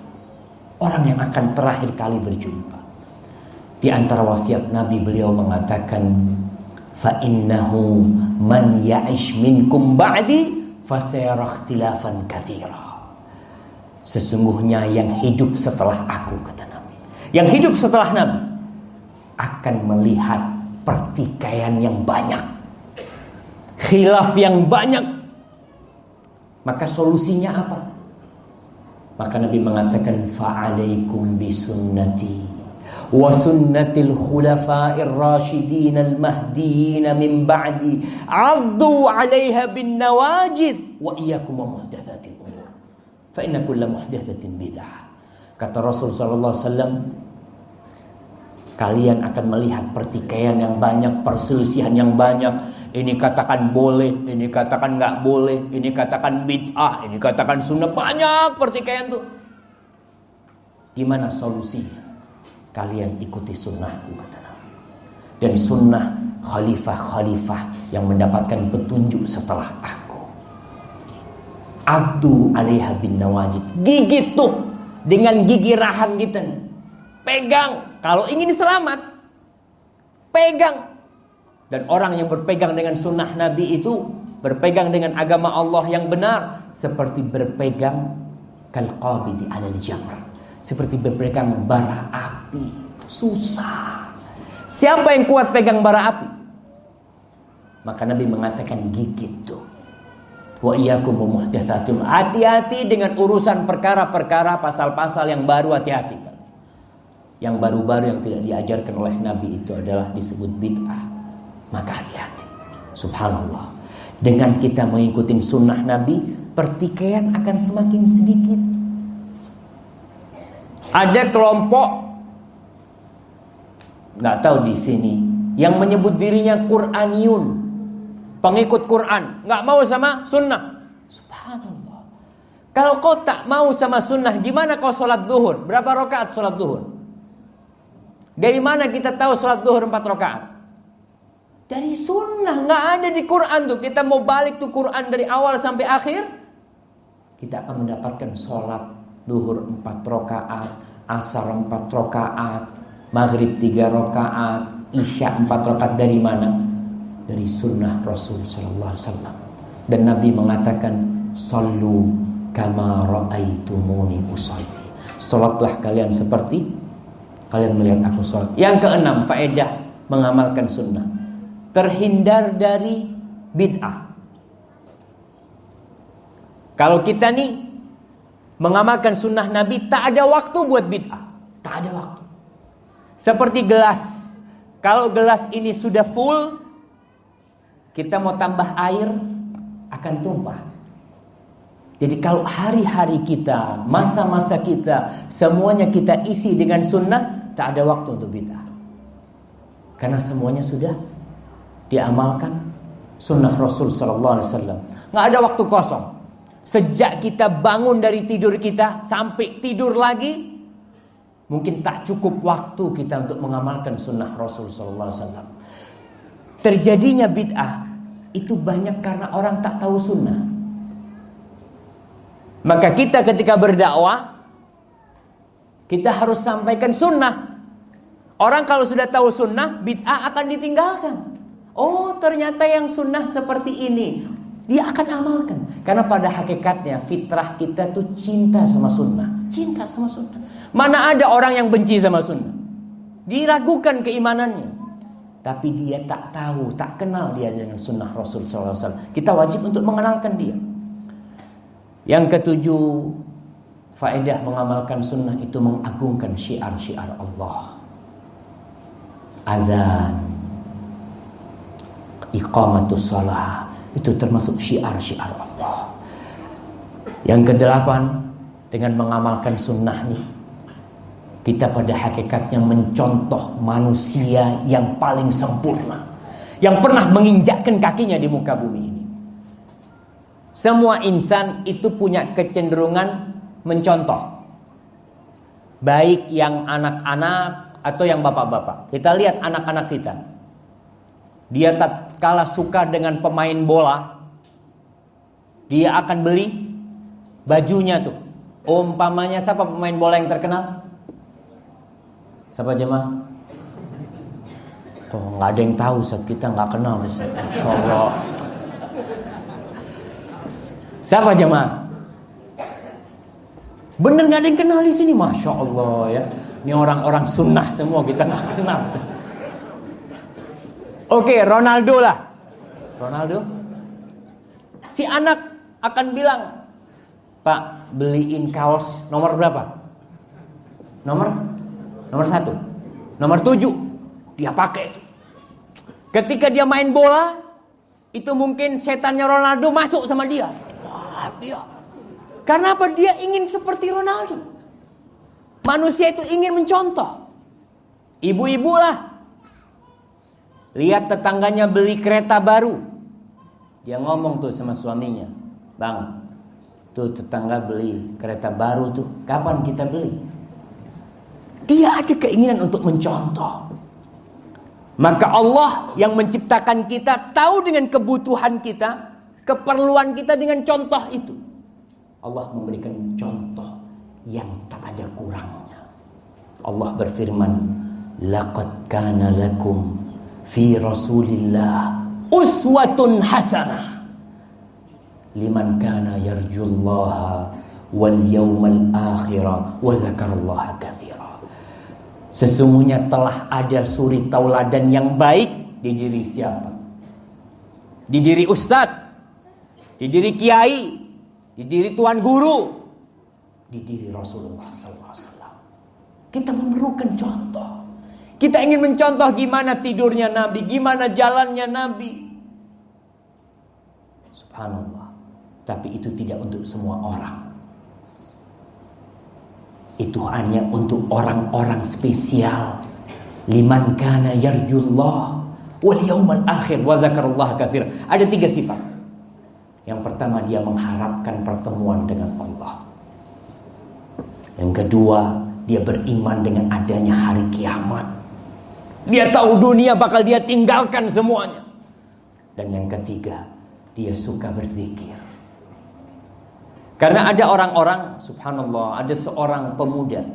[SPEAKER 1] orang yang akan terakhir kali berjumpa. Di antara wasiat Nabi, beliau mengatakan, fa innahu man ya'ish minkum ba'di fasayara ikhtilafan katsira. Sesungguhnya yang hidup setelah aku, kata Nabi, yang hidup setelah Nabi akan melihat pertikaian yang banyak, khilaf yang banyak. Maka solusinya apa? Maka Nabi mengatakan, fa'alaikum bisunnati wa sunnatil khulafa'ir rasyidin al-mahdiyyin min ba'di 'addu 'alaiha bin nawajid wa iyyakum wa muhdatsatil umur fa inna kulla muhdatsatin bid'ah. Kata Rasul sallallahu alaihi wasallam, kalian akan melihat pertikaian yang banyak, perselisihan yang banyak. Ini katakan boleh, ini katakan nggak boleh, ini katakan bid'ah, ini katakan sunnah. Banyak pertikaian tuh. Gimana solusinya? Kalian ikuti sunnahku, kata Nabi. Dan sunnah khalifah-khalifah yang mendapatkan petunjuk setelah aku. Addu alaiha bin nawajib. Gigit tuh dengan gigi rahan kita nih. Pegang. Kalau ingin selamat, pegang. Dan orang yang berpegang dengan sunnah Nabi itu, berpegang dengan agama Allah yang benar, seperti berpegang kalqabidi alal jamr, seperti berpegang bara api. Susah. Siapa yang kuat pegang bara api? Maka Nabi mengatakan gigit tuh. Wa iyyakum muhdatsatum. Hati-hati dengan urusan perkara-perkara, pasal-pasal yang baru, hati-hati. Yang baru-baru yang tidak diajarkan oleh Nabi itu adalah disebut bid'ah. Maka hati-hati. Subhanallah. Dengan kita mengikuti sunnah Nabi, pertikaian akan semakin sedikit. Ada kelompok, nggak tahu di sini, yang menyebut dirinya Qur'aniyun, pengikut Quran, nggak mau sama sunnah. Subhanallah. Kalau kau tak mau sama sunnah, gimana kau sholat zuhur? Berapa rakaat sholat zuhur? Dari mana kita tahu sholat zuhur 4 rakaat? Dari sunnah, nggak ada di Quran tuh. Kita mau balik tuh Quran dari awal sampai akhir, kita akan mendapatkan sholat zuhur 4 rakaat, asar 4 rakaat, maghrib 3 rakaat, isya 4 rakaat. Dari mana? Dari sunnah Rasul sallallahu alaihi wasallam. Dan Nabi mengatakan, "Shallu kama ra'aitumuni usolli." Salatlah kalian seperti kalian melihat aku salat. Yang keenam, faedah mengamalkan sunnah. Terhindar dari bid'ah. Kalau kita nih mengamalkan sunnah Nabi, tak ada waktu buat bid'ah. Tak ada waktu. Seperti gelas. Kalau gelas ini sudah full, kita mau tambah air, akan tumpah. Jadi kalau hari-hari kita, masa-masa kita, semuanya kita isi dengan sunnah, tak ada waktu untuk bid'ah. Karena semuanya sudah diamalkan sunnah Rasul sallallahu alaihi wasallam. Nggak ada waktu kosong. Sejak kita bangun dari tidur kita sampai tidur lagi, mungkin tak cukup waktu kita untuk mengamalkan sunnah Rasul sallallahu alaihi wasallam. Terjadinya bid'ah itu banyak karena orang tak tahu sunnah. Maka kita ketika berdakwah, kita harus sampaikan sunnah. Orang kalau sudah tahu sunnah, bid'ah akan ditinggalkan. Oh, ternyata yang sunnah seperti ini, dia akan amalkan. Karena pada hakikatnya fitrah kita tuh cinta sama sunnah. Cinta sama sunnah. Mana ada orang yang benci sama sunnah? Diragukan keimanannya. Tapi dia tak tahu, tak kenal dia dengan sunnah Rasul SAW. Kita wajib untuk mengenalkan dia. Yang ketujuh, faedah mengamalkan sunnah itu mengagungkan syiar-syiar Allah. Azan, iqamatus shalah, itu termasuk syiar-syiar Allah. Yang kedelapan, dengan mengamalkan sunnah nih, kita pada hakikatnya mencontoh manusia yang paling sempurna, yang pernah menginjakkan kakinya di muka bumi ini. Semua insan itu punya kecenderungan mencontoh, baik yang anak-anak atau yang bapak-bapak. Kita lihat anak-anak kita, dia tak kalah suka dengan pemain bola, dia akan beli bajunya tuh. Umpamanya siapa pemain bola yang terkenal? Siapa jemaah? Oh, nggak ada yang tahu, saat kita nggak kenal. Masya Allah. Siapa jemaah? Bener nggak ada yang kenal di sini, Masya Allah ya. Ini orang-orang sunnah semua, kita nggak kenal. Oke, Ronaldo lah. Ronaldo. Si anak akan bilang, "Pak, beliin kaos nomor berapa?" Nomor 1, nomor 7. Dia pakai itu. Ketika dia main bola, itu mungkin setannya Ronaldo masuk sama dia. Wah, dia. Karena apa? Dia ingin seperti Ronaldo. Manusia itu ingin mencontoh. Ibu-ibu lah. Lihat tetangganya beli kereta baru. Dia ngomong tuh sama suaminya, "Bang, tuh tetangga beli kereta baru tuh. Kapan kita beli?" Dia ada keinginan untuk mencontoh. Maka Allah yang menciptakan kita tahu dengan kebutuhan kita, keperluan kita dengan contoh itu. Allah memberikan contoh yang tak ada kurangnya. Allah berfirman, "Laqad kana lakum fi Rasulillah uswatun hasanah liman kana yarjullaha wal yawmal akhirah wa dzakarallaha katsira." Sesungguhnya telah ada suri tauladan yang baik di diri siapa? Di diri ustadz, di diri kiai, di diri tuan guru, di diri Rasulullah SAW. Kita memerlukan contoh. Kita ingin mencontoh gimana tidurnya Nabi, gimana jalannya Nabi. Subhanallah. Tapi itu tidak untuk semua orang. Itu hanya untuk orang-orang spesial. Liman kana yarjullah wal yawmal akhir wa dzakarallaha katsira. Ada 3 sifat. Yang pertama, dia mengharapkan pertemuan dengan Allah. Yang kedua, dia beriman dengan adanya hari kiamat. Dia tahu dunia bakal dia tinggalkan semuanya. Dan yang ketiga, dia suka berzikir. Karena ada orang-orang, subhanallah, ada seorang pemuda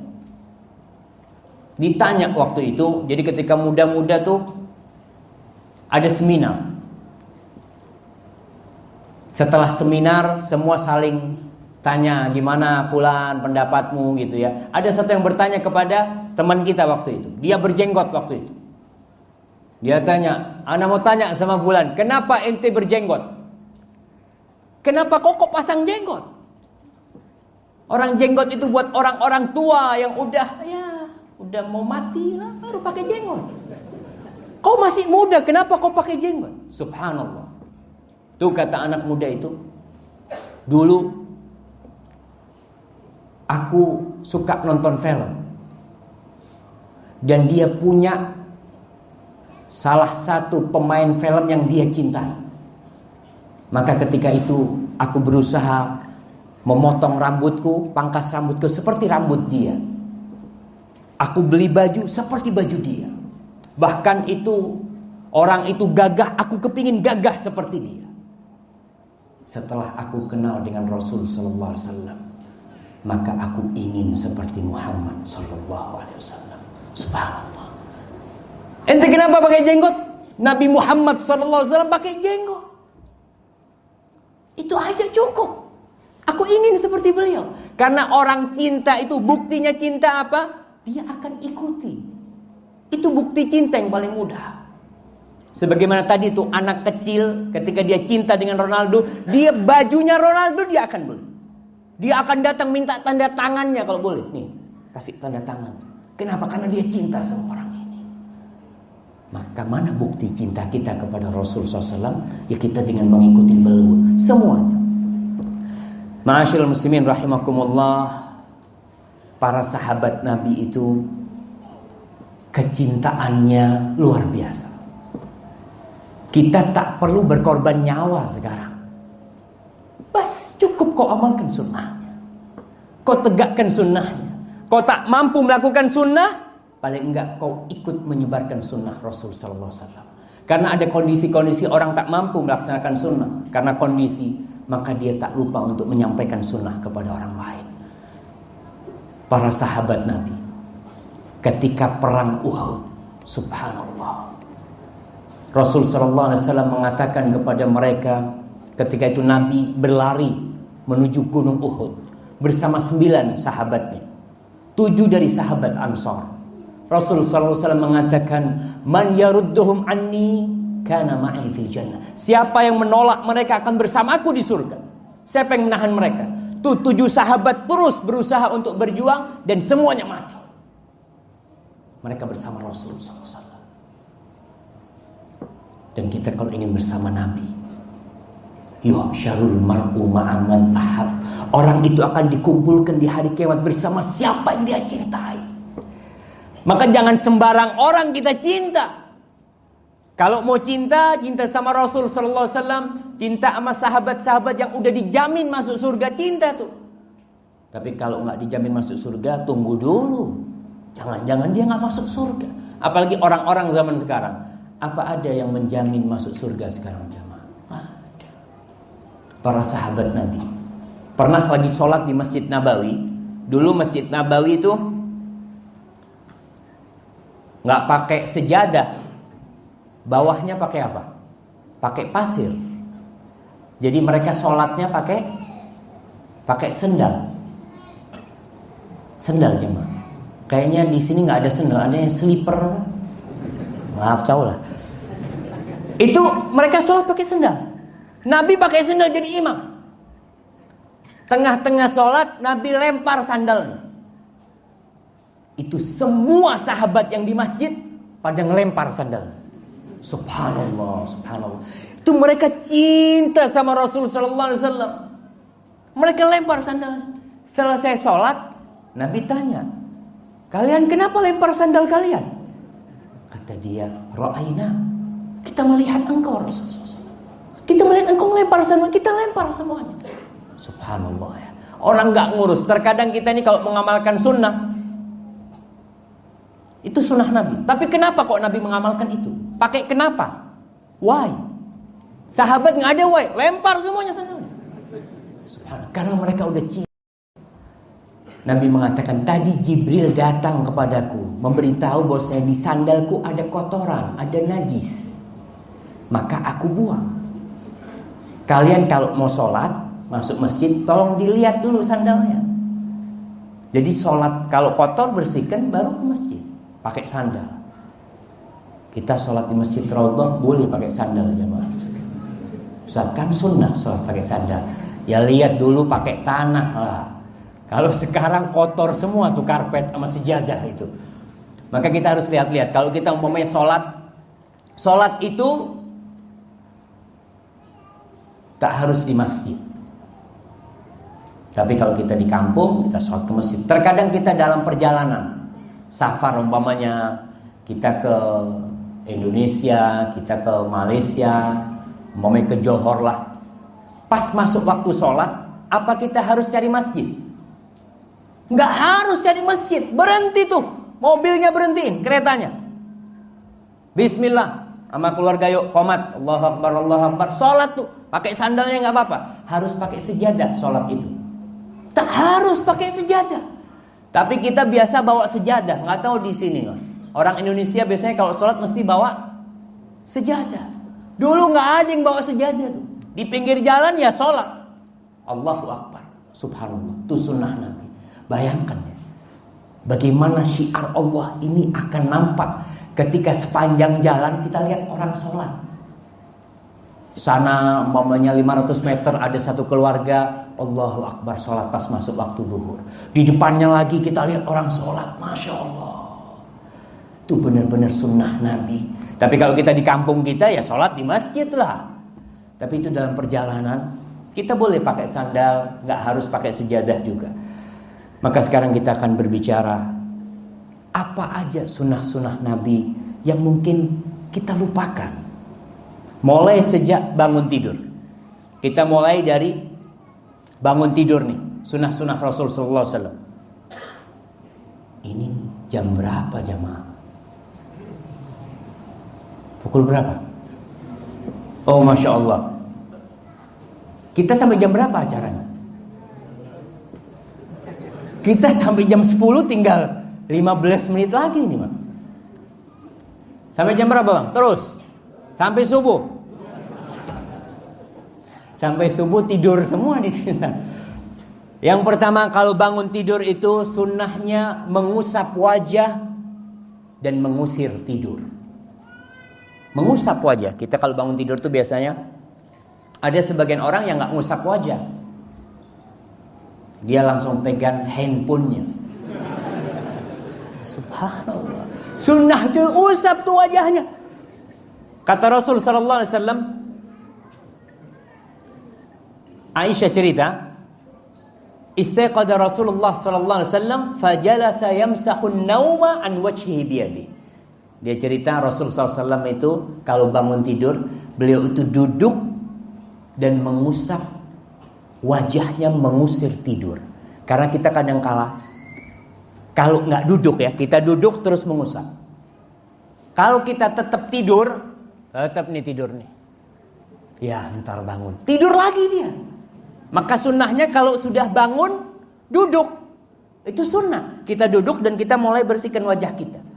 [SPEAKER 1] ditanya waktu itu. Jadi ketika muda-muda tuh ada seminar. Setelah seminar semua saling tanya, "Gimana fulan pendapatmu?" gitu ya. Ada satu yang bertanya kepada teman kita waktu itu. Dia berjenggot waktu itu. Dia tanya, "Ana mau tanya sama fulan, kenapa ente berjenggot? Kenapa kok pasang jenggot? Orang jenggot itu buat orang-orang tua yang udah mau mati lah baru pakai jenggot. Kau masih muda, kenapa kau pakai jenggot?" Subhanallah. Tuh kata anak muda itu, "Dulu aku suka nonton film. Dan dia punya salah satu pemain film yang dia cintai. Maka ketika itu aku berusaha memotong rambutku, pangkas rambutku seperti rambut dia. Aku beli baju seperti baju dia. Bahkan itu orang itu gagah, aku kepingin gagah seperti dia. Setelah aku kenal dengan Rasul sallallahu alaihi wasallam, maka aku ingin seperti Muhammad sallallahu alaihi wasallam." Subhanallah. Ente kenapa pakai jenggot? Nabi Muhammad sallallahu alaihi wasallam pakai jenggot. Itu aja cukup. Aku ingin seperti beliau. Karena orang cinta itu buktinya cinta apa? Dia akan ikuti. Itu bukti cinta yang paling mudah. Sebagaimana tadi itu anak kecil ketika dia cinta dengan Ronaldo, dia bajunya Ronaldo dia akan beli. Dia akan datang minta tanda tangannya kalau boleh. Nih, kasih tanda tangan. Kenapa? Karena dia cinta sama orang ini. Maka mana bukti cinta kita kepada Rasul SAW? Ya kita dengan mengikuti beliau semuanya. Ma'asyiral muslimin rahimakumullah. Para sahabat Nabi itu kecintaannya luar biasa. Kita tak perlu berkorban nyawa sekarang. Bas cukup kau amalkan sunnahnya. Kau tegakkan sunnahnya. Kau tak mampu melakukan sunnah, paling enggak kau ikut menyebarkan sunnah Rasul sallallahu alaihi wasallam. Karena ada kondisi-kondisi orang tak mampu melaksanakan sunnah karena kondisi, maka dia tak lupa untuk menyampaikan sunnah kepada orang lain. Para sahabat Nabi ketika perang Uhud, subhanallah, Rasul sallallahu alaihi wasallam mengatakan kepada mereka, ketika itu Nabi berlari menuju gunung Uhud bersama 9 sahabatnya, 7 dari sahabat Ansar. Rasul sallallahu alaihi wasallam mengatakan, "Man yarudduhum anni kana ma'i fil jannah." Siapa yang menolak mereka akan bersamaku di surga. Siapa yang menahan mereka? Tuh 7 sahabat terus berusaha untuk berjuang dan semuanya mati. Mereka bersama Rasul sallallahu alaihi wasallam. Dan kita kalau ingin bersama Nabi, yuhsyarul mar'u ma'aman ahab. Orang itu akan dikumpulkan di hari kiamat bersama siapa yang dia cintai. Maka jangan sembarang orang kita cinta. Kalau mau cinta, cinta sama Rasul sallallahu alaihi wasallam, cinta sama sahabat-sahabat yang udah dijamin masuk surga, cinta tuh. Tapi kalau nggak dijamin masuk surga, tunggu dulu. Jangan-jangan dia nggak masuk surga. Apalagi orang-orang zaman sekarang. Apa ada yang menjamin masuk surga sekarang, jamaah? Ada. Para sahabat Nabi pernah lagi sholat di Masjid Nabawi. Dulu Masjid Nabawi itu nggak pakai sejadah, bawahnya pakai apa? Pakai pasir. Jadi mereka sholatnya pakai sendal. Sendal jemaah. Kayaknya di sini nggak ada sendal, ada yang slipper. Maaf tahu lah. Itu mereka sholat pakai sendal. Nabi pakai sendal jadi imam. Tengah-tengah sholat Nabi lempar sandalnya. Itu semua sahabat yang di masjid pada ngelempar sandal. Subhanallah, subhanallah. Itu mereka cinta sama Rasul sallallahu alaihi wasallam. Mereka lempar sandal. Selesai sholat, Nabi tanya, "Kalian kenapa lempar sandal kalian?" Kata dia, "Ra'aina." Kita melihat engkau Rasulullah. Kita melihat engkau melempar sandal, kita lempar semuanya. Subhanallah ya. Orang nggak ngurus. Terkadang kita ini kalau mengamalkan sunnah, itu sunnah Nabi. Tapi kenapa kok Nabi mengamalkan itu? Pakai kenapa? Why? Sahabat nggak ada why, lempar semuanya sandalnya. Subhanallah. Karena mereka udah cinta. Nabi mengatakan, tadi Jibril datang kepadaku memberitahu bahwasanya di sandalku ada kotoran, ada najis. Maka aku buang. Kalian kalau mau sholat, masuk masjid, tolong dilihat dulu sandalnya. Jadi sholat kalau kotor bersihkan baru ke masjid. Pakai sandal. Kita sholat di masjid Raudhah boleh pakai sandal jemaah. Ustaz kan sunnah sholat pakai sandal. Ya lihat dulu pakai tanah lah. Kalau sekarang kotor semua tuh karpet sama sejadah itu. Maka kita harus lihat-lihat. Kalau kita umpamanya sholat itu tak harus di masjid. Tapi kalau kita di kampung, kita sholat ke masjid. Terkadang kita dalam perjalanan, safar umpamanya, kita ke Indonesia, kita ke Malaysia, umpamanya ke Johor lah. Pas masuk waktu sholat, apa kita harus cari masjid? Nggak harus cari masjid, berhenti tuh, mobilnya berhentiin, keretanya. Bismillah, sama keluarga yuk, qomat, Allahu Akbar, Allahu Akbar, sholat tuh. Pakai sandalnya nggak apa-apa, harus pakai sejadah sholat itu. Tak harus pakai sejadah. Tapi kita biasa bawa sejadah, nggak tahu di sini. Orang Indonesia biasanya kalau sholat mesti bawa sejadah. Dulu nggak ada yang bawa sejadah tuh. Di pinggir jalan ya sholat. Allahu Akbar, subhanallah, itu sunnah Nabi. Bayangkan ya, bagaimana syiar Allah ini akan nampak ketika sepanjang jalan kita lihat orang sholat. Sana umpamanya 500 meter ada satu keluarga, Allahu Akbar, sholat pas masuk waktu zuhur. Di depannya lagi kita lihat orang sholat, Masya Allah. Itu benar-benar sunnah Nabi. Tapi kalau kita di kampung kita ya sholat di masjid lah. Tapi itu dalam perjalanan kita boleh pakai sandal, gak harus pakai sejadah juga. Maka sekarang kita akan berbicara apa aja sunnah-sunnah Nabi yang mungkin kita lupakan. Mulai sejak bangun tidur. Kita mulai dari bangun tidur nih, sunnah-sunnah Rasul sallallahu alaihi wasallam. Ini jam berapa jamaah? Pukul berapa? Oh Masya Allah. Kita sampai jam berapa acaranya? Kita sampai jam 10 tinggal 15 menit lagi nih Bang. Sampai jam berapa Bang? Terus sampai subuh. Sampai subuh tidur semua di sini. Yang pertama kalau bangun tidur itu sunnahnya mengusap wajah dan mengusir tidur. Mengusap wajah. Kita kalau bangun tidur tuh biasanya ada sebagian orang yang nggak ngusap wajah. Dia langsung pegang handphonenya. Subhanallah. Sunnah itu usap tuh wajahnya. Kata Rasul sallallahu alaihi wasallam, Aisyah cerita, Istaiqadha Rasulullah sallallahu alaihi wasallam fajalasa yamsahu an-nauma an wajhihi biyadihi. Dia cerita Rasul SAW itu kalau bangun tidur, beliau itu duduk dan mengusap wajahnya, mengusir tidur. Karena kita kadang kala kalau nggak duduk ya, kita duduk terus mengusap. Kalau kita tetap tidur, tetap nih tidur nih. Ya ntar bangun, tidur lagi dia. Maka sunnahnya kalau sudah bangun, duduk. Itu sunnah. Kita duduk dan kita mulai bersihkan wajah kita.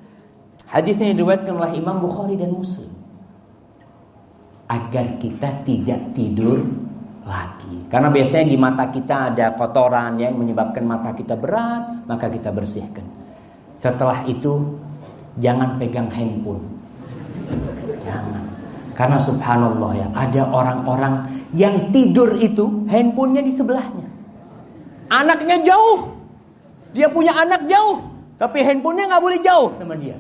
[SPEAKER 1] Hadis ini diriwayatkan oleh Imam Bukhari dan Muslim. Agar kita tidak tidur lagi. Karena biasanya di mata kita ada kotoran yang menyebabkan mata kita berat, maka kita bersihkan. Setelah itu jangan pegang handphone. Jangan. Karena subhanallah ya, ada orang-orang yang tidur itu handphonenya di sebelahnya. Anaknya jauh. Dia punya anak jauh, tapi handphonenya nggak boleh jauh sama dia.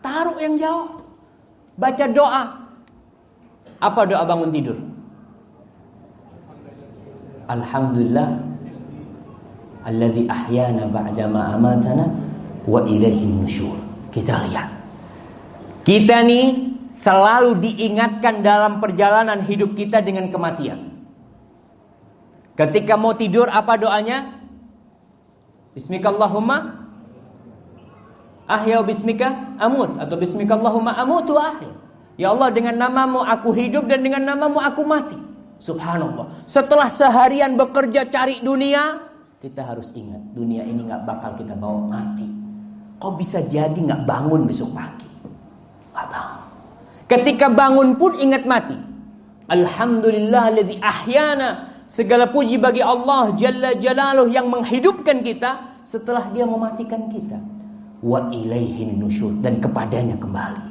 [SPEAKER 1] Taruh yang jauh. Baca doa. Apa doa bangun tidur? Alhamdulillah alladzi ahyana ba'dama amatana wa ilaihin nusyur. Kita lihat. Kita nih selalu diingatkan dalam perjalanan hidup kita dengan kematian. Ketika mau tidur apa doanya? Bismikallahumma ahya bismika amut, atau bismikallahumma amut wa ahya. Ya Allah, dengan namamu aku hidup dan dengan namamu aku mati. Subhanallah. Setelah seharian bekerja cari dunia, kita harus ingat dunia ini gak bakal kita bawa mati. Kok bisa jadi gak bangun besok pagi? Gak bangun. Ketika bangun pun ingat mati. Alhamdulillahilladzi ahyana. Segala puji bagi Allah Jalla Jalaluh yang menghidupkan kita setelah dia mematikan kita. Wa ilaihin nusyur, dan kepadanya kembali.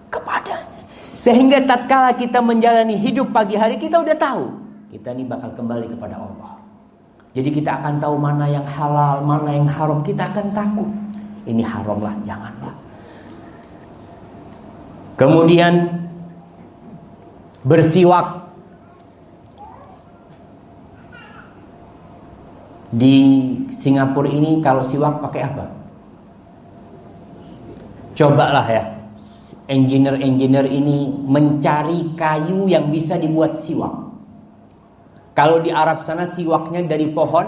[SPEAKER 1] Kepadanya. Sehingga tatkala kita menjalani hidup pagi hari, kita udah tahu kita ini bakal kembali kepada Allah. Jadi kita akan tahu mana yang halal, mana yang haram. Kita akan takut. Ini haram lah, janganlah. Kemudian bersiwak. Di Singapura ini kalau siwak pakai apa? Cobalah ya, engineer ini mencari kayu yang bisa dibuat siwak. Kalau di Arab sana siwaknya dari pohon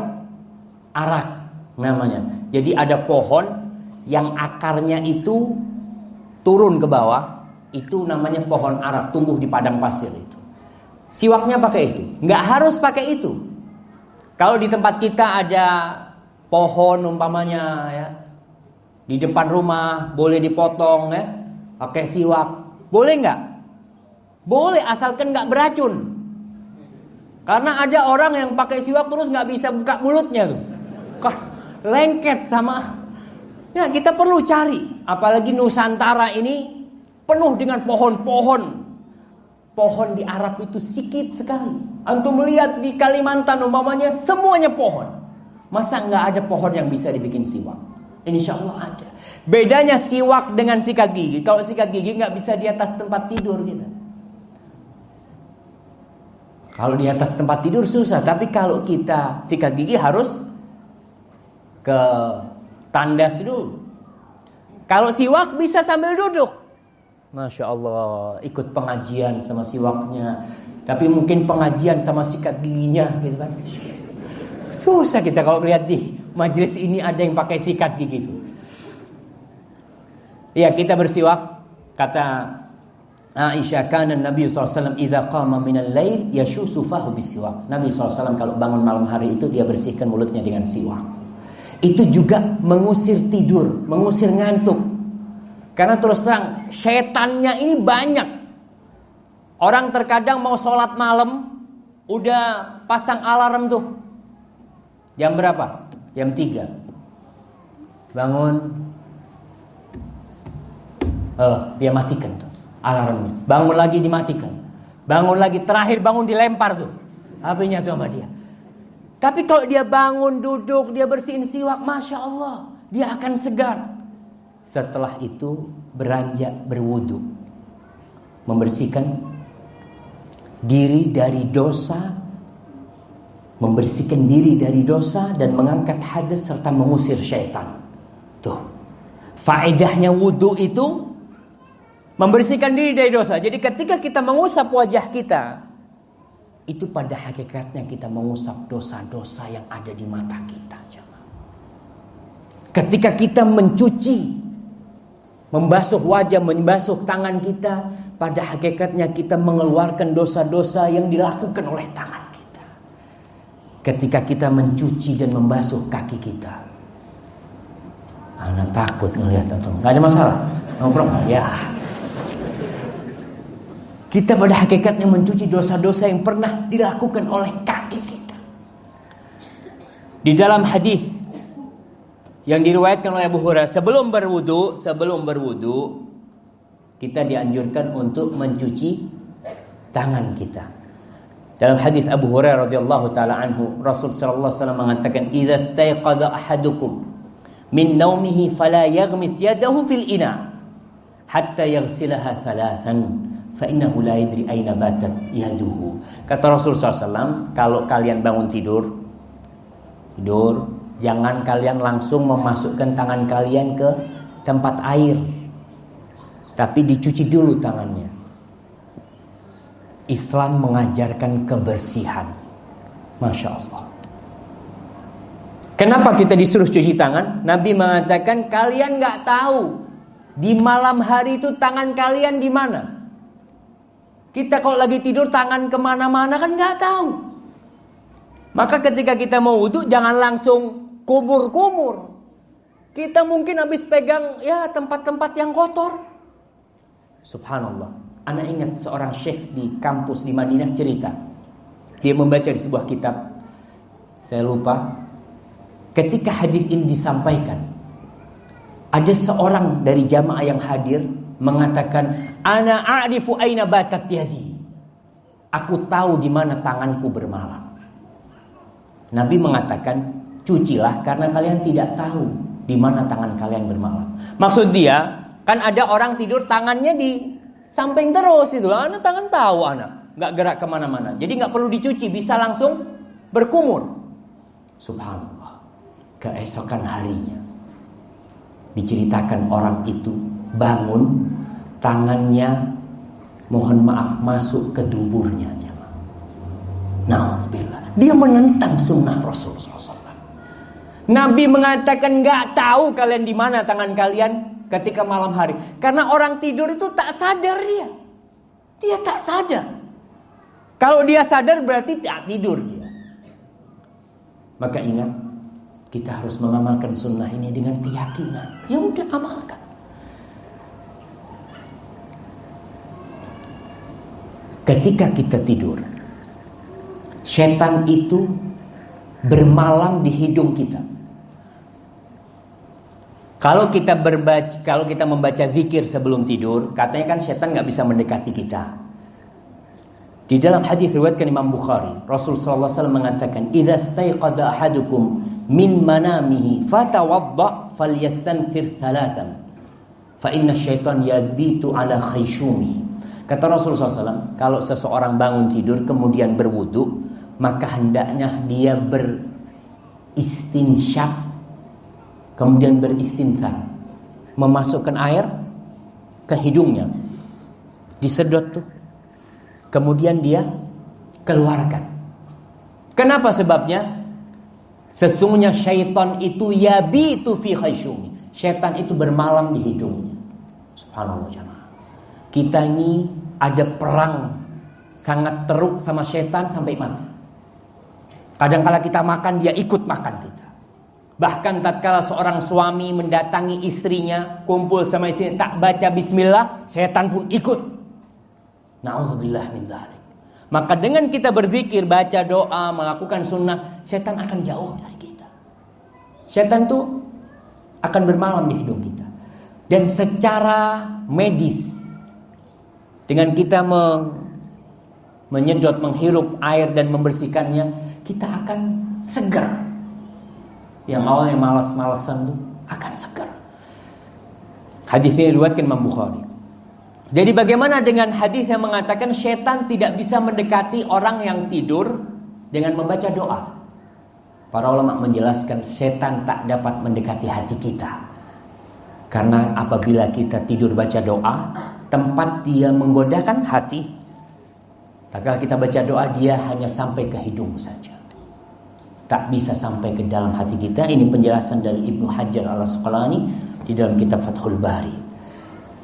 [SPEAKER 1] arak namanya. Jadi ada pohon yang akarnya itu turun ke bawah, itu namanya pohon arak, tumbuh di padang pasir itu. Siwaknya pakai itu, nggak harus pakai itu. Kalau di tempat kita ada pohon umpamanya ya, di depan rumah boleh dipotong ya, pakai siwak. Boleh nggak? Boleh, asalkan nggak beracun. Karena ada orang yang pakai siwak terus nggak bisa buka mulutnya tuh, lengket sama. Ya kita perlu cari. Apalagi Nusantara ini penuh dengan pohon-pohon. Pohon di Arab itu sedikit sekali. Antum melihat di Kalimantan umpamanya semuanya pohon. Masa nggak ada pohon yang bisa dibikin siwak? Insya Allah ada. Bedanya siwak dengan sikat gigi. Kalau sikat gigi nggak bisa di atas tempat tidur gitu. Kalau di atas tempat tidur susah. Tapi kalau kita sikat gigi harus ke tandas dulu. Kalau siwak bisa sambil duduk. Masya Allah, ikut pengajian sama siwaknya. Tapi mungkin pengajian sama sikat giginya gitu kan. Susah kita kalau melihat di majelis ini ada yang pakai sikat gigi itu. Ya, kita bersiwak. Kata Aisyah, kana Nabi SAW idza qama minal lail yashusu fahu bisiwak. Nabi SAW kalau bangun malam hari itu dia bersihkan mulutnya dengan siwak. Itu juga mengusir tidur, mengusir ngantuk. Karena terus terang setannya ini banyak. Orang terkadang mau sholat malam udah pasang alarm tuh. Jam berapa? Jam 3. Bangun. Dia matikan tuh alarmnya. Bangun lagi dimatikan. Bangun lagi, terakhir bangun dilempar tuh HP-nya tuh sama dia. Tapi kalau dia bangun, duduk, dia bersihin siwak, Masya Allah, dia akan segar. Setelah itu beranjak berwudu, membersihkan diri dari dosa membersihkan diri dari dosa dan mengangkat hadas serta mengusir syaitan. Tuh, faedahnya wudu itu membersihkan diri dari dosa. Jadi ketika kita mengusap wajah kita, itu pada hakikatnya kita mengusap dosa-dosa yang ada di mata kita. Ketika kita mencuci, membasuh wajah, membasuh tangan kita, pada hakikatnya kita mengeluarkan dosa-dosa yang dilakukan oleh tangan kita. Ketika kita mencuci dan membasuh kaki kita, Ana takut ngelihat atau nggak ada masalah, ngobrol ya. Kita pada hakikatnya mencuci dosa-dosa yang pernah dilakukan oleh kaki kita. Di dalam hadis yang diriwayatkan oleh Abu Hurairah, sebelum berwudu kita dianjurkan untuk mencuci tangan kita. Dalam hadis Abu Hurairah radhiyallahu taala anhu, Rasul sallallahu alaihi wasallam mengatakan, "Idza staiqadha ahadukum min naumihi fala yaghmis yadahu fil ina hatta yaghsilaha thalathan fa innahu la yadri aina batat yaduhu." Kata Rasul sallallahu alaihi wasallam, kalau kalian bangun tidur, jangan kalian langsung memasukkan tangan kalian ke tempat air, tapi dicuci dulu tangannya. Islam mengajarkan kebersihan. Masya Allah. Kenapa kita disuruh cuci tangan? Nabi mengatakan, kalian gak tahu di malam hari itu tangan kalian di mana. Kita kalau lagi tidur tangan kemana-mana kan gak tahu. Maka ketika kita mau wudu, jangan langsung kumur-kumur. Kita mungkin habis pegang ya tempat-tempat yang kotor. Subhanallah. Ana ingat seorang syekh di kampus di Madinah cerita. Dia membaca di sebuah kitab. Saya lupa. Ketika hadis ini disampaikan, ada seorang dari jamaah yang hadir mengatakan, "Ana a'rifu aina batat yadi." Aku tahu di mana tanganku bermalam. Nabi mengatakan, cucilah karena kalian tidak tahu di mana tangan kalian bermalam. Maksud dia, kan ada orang tidur tangannya di samping terus itu lah. Anak tangan tahu anak, nggak gerak kemana-mana. Jadi nggak perlu dicuci, bisa langsung berkumur. Subhanallah. Keesokan harinya diceritakan orang itu bangun, tangannya mohon maaf masuk ke duburnya. Nauzubillah. Dia menentang sunnah Rasul SAW. Nabi mengatakan nggak tahu kalian di mana tangan kalian ketika malam hari. Karena orang tidur itu tak sadar dia. Dia tak sadar. Kalau dia sadar berarti tak tidur dia. Maka ingat, kita harus mengamalkan sunnah ini dengan keyakinan. Ya udah, amalkan. Ketika kita tidur, setan itu bermalam di hidung kita. Kalau kita membaca zikir sebelum tidur, katanya kan setan nggak bisa mendekati kita. Di dalam hadis riwayatkan Imam Bukhari, Rasul sallallahu alaihi wasallam mengatakan, "Idza staiqadha ahadukum min manamihi fatawadda falyastanfir thalathan fa inna syaitan yabitu ala khayshumi." Kata Rasul sallallahu alaihi wasallam, kalau seseorang bangun tidur kemudian berwudu, maka hendaknya dia beristinsyak, kemudian beristinthar, memasukkan air ke hidungnya, disedot tuh, kemudian dia keluarkan. Kenapa sebabnya? Sesungguhnya syaitan itu yabitu fi khayshumi. Syaitan itu bermalam di hidungnya. Subhanallah jemaah. Kita ini ada perang sangat teruk sama syaitan sampai mati. Kadang-kala kita makan, dia ikut makan kita. Bahkan tatkala seorang suami mendatangi istrinya, kumpul sama istrinya, tak baca bismillah, syaitan pun ikut. Na'udzubillah min dzalik. Maka dengan kita berzikir, baca doa, melakukan sunnah, syaitan akan jauh dari kita. Syaitan itu akan bermalam di hidung kita. Dan secara medis, dengan kita menyedot, menghirup air dan membersihkannya, kita akan segar. Yang awalnya malas-malasan itu akan segar. Hadis ini diriwayatkan Imam Bukhari. Jadi bagaimana dengan hadis yang mengatakan syaitan tidak bisa mendekati orang yang tidur dengan membaca doa. Para ulama menjelaskan setan tak dapat mendekati hati kita. Karena apabila kita tidur baca doa, tempat dia menggodakan hati. Tapi kalau kita baca doa, dia hanya sampai ke hidung saja, tak bisa sampai ke dalam hati kita. Ini penjelasan dari Ibnu Hajar al-Asqalani di dalam kitab Fathul Bari.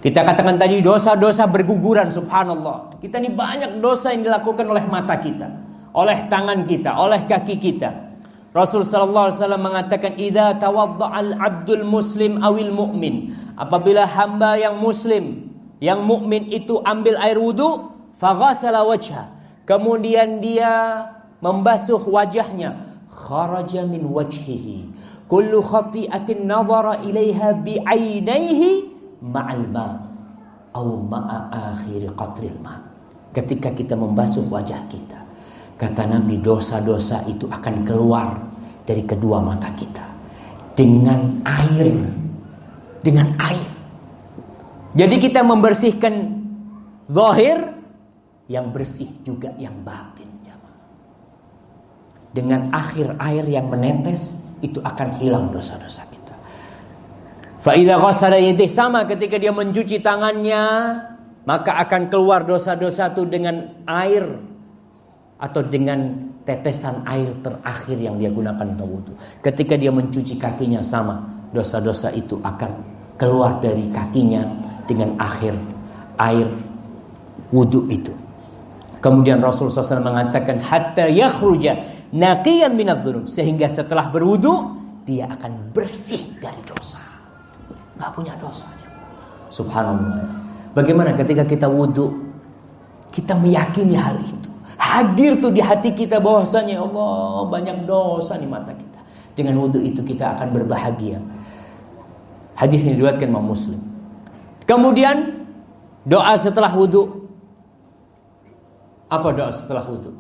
[SPEAKER 1] Kita katakan tadi dosa-dosa berguguran, subhanallah. Kita ini banyak dosa yang dilakukan oleh mata kita, oleh tangan kita, oleh kaki kita. Rasul sallallahu alaihi wasallam mengatakan, "Idza tawadda'al 'abdul muslim awil mu'min." Apabila hamba yang muslim, yang mukmin itu ambil air wudu, faghasala wajha, kemudian dia membasuh wajahnya, kharaja min wajhihi kullu khati'atin nadhara ilaiha bi'ainaihi ma'al ma' aw ma'a akhir qatril ma'. Ketika kita membasuh wajah kita, kata Nabi, dosa-dosa itu akan keluar dari kedua mata kita dengan air. Dengan air. Jadi kita membersihkan zahir, yang bersih juga yang batin. Dengan akhir air yang menetes, itu akan hilang dosa-dosa kita. Fa idza ghassala yadayhi, sama ketika dia mencuci tangannya, maka akan keluar dosa-dosa itu dengan air atau dengan tetesan air terakhir yang dia gunakan untuk wudu. Ketika dia mencuci kakinya, sama, dosa-dosa itu akan keluar dari kakinya dengan akhir air wudu itu. Kemudian Rasulullah SAW mengatakan, hatta yakhruja naqiyan minadz-dzunub, sehingga setelah berwudu dia akan bersih dari dosa, nggak punya dosa. Subhanallah. Bagaimana ketika kita wudu, kita meyakini hal itu, hadir tuh di hati kita bahwasanya Allah, banyak dosa di mata kita. Dengan wudu itu kita akan berbahagia. Hadis ini diriwayatkan Imam Muslim. Kemudian doa setelah wudu. Apa doa setelah wudu?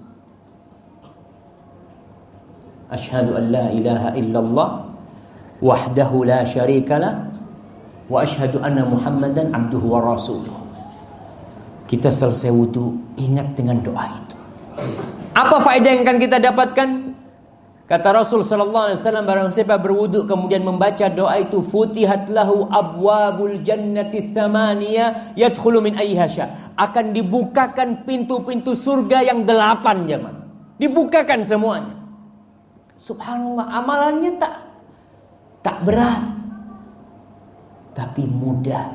[SPEAKER 1] Asyhadu an la ilaha illallah wahdahu la syarikalah wa asyhadu anna Muhammadan abduhu wa rasuluh. Kita selesai wudu, ingat dengan doa itu. Apa faedah yang akan kita dapatkan? Kata Rasul sallallahu alaihi wasallam, barang siapa berwudu kemudian membaca doa itu, futihat lahu abwabul jannati tsamaniyah yadkhulu min ayyiha sya, akan dibukakan pintu-pintu surga yang 8 jemaah. Dibukakan semuanya. Subhanallah, amalannya tak berat, tapi mudah.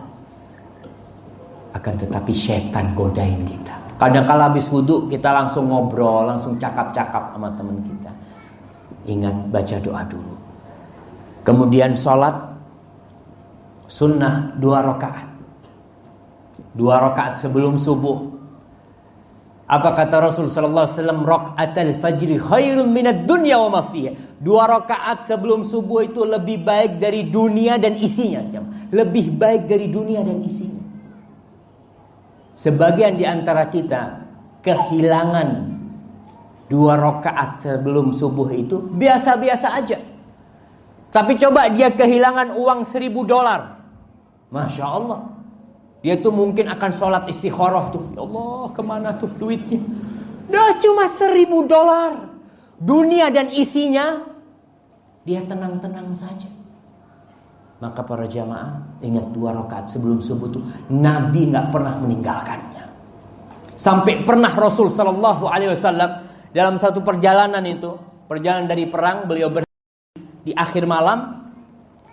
[SPEAKER 1] Akan tetapi setan godain kita. Kadang-kala habis wudu kita langsung ngobrol, langsung cakap-cakap sama teman kita. Ingat baca doa dulu. Kemudian sholat sunnah 2 rakaat. 2 rakaat sebelum subuh. Apa kata Rasul sallallahu alaihi wasallam? Rakaatul fajri khairun minad dunya wa ma fiha. 2 rakaat sebelum subuh itu lebih baik dari dunia dan isinya. Lebih baik dari dunia dan isinya. Sebagian di antara kita kehilangan 2 rakaat sebelum subuh itu biasa-biasa aja. Tapi coba dia kehilangan uang $1.000. Masya Allah. Dia tuh mungkin akan sholat istikharah tuh. Ya Allah, kemana tuh duitnya? Dah cuma $1.000. Dunia dan isinya, dia tenang-tenang saja. Maka para jamaah, ingat 2 rakaat sebelum subuh tuh Nabi gak pernah meninggalkannya. Sampai pernah Rasul sallallahu alaihi wasallam dalam satu perjalanan itu, perjalanan dari perang, beliau di akhir malam,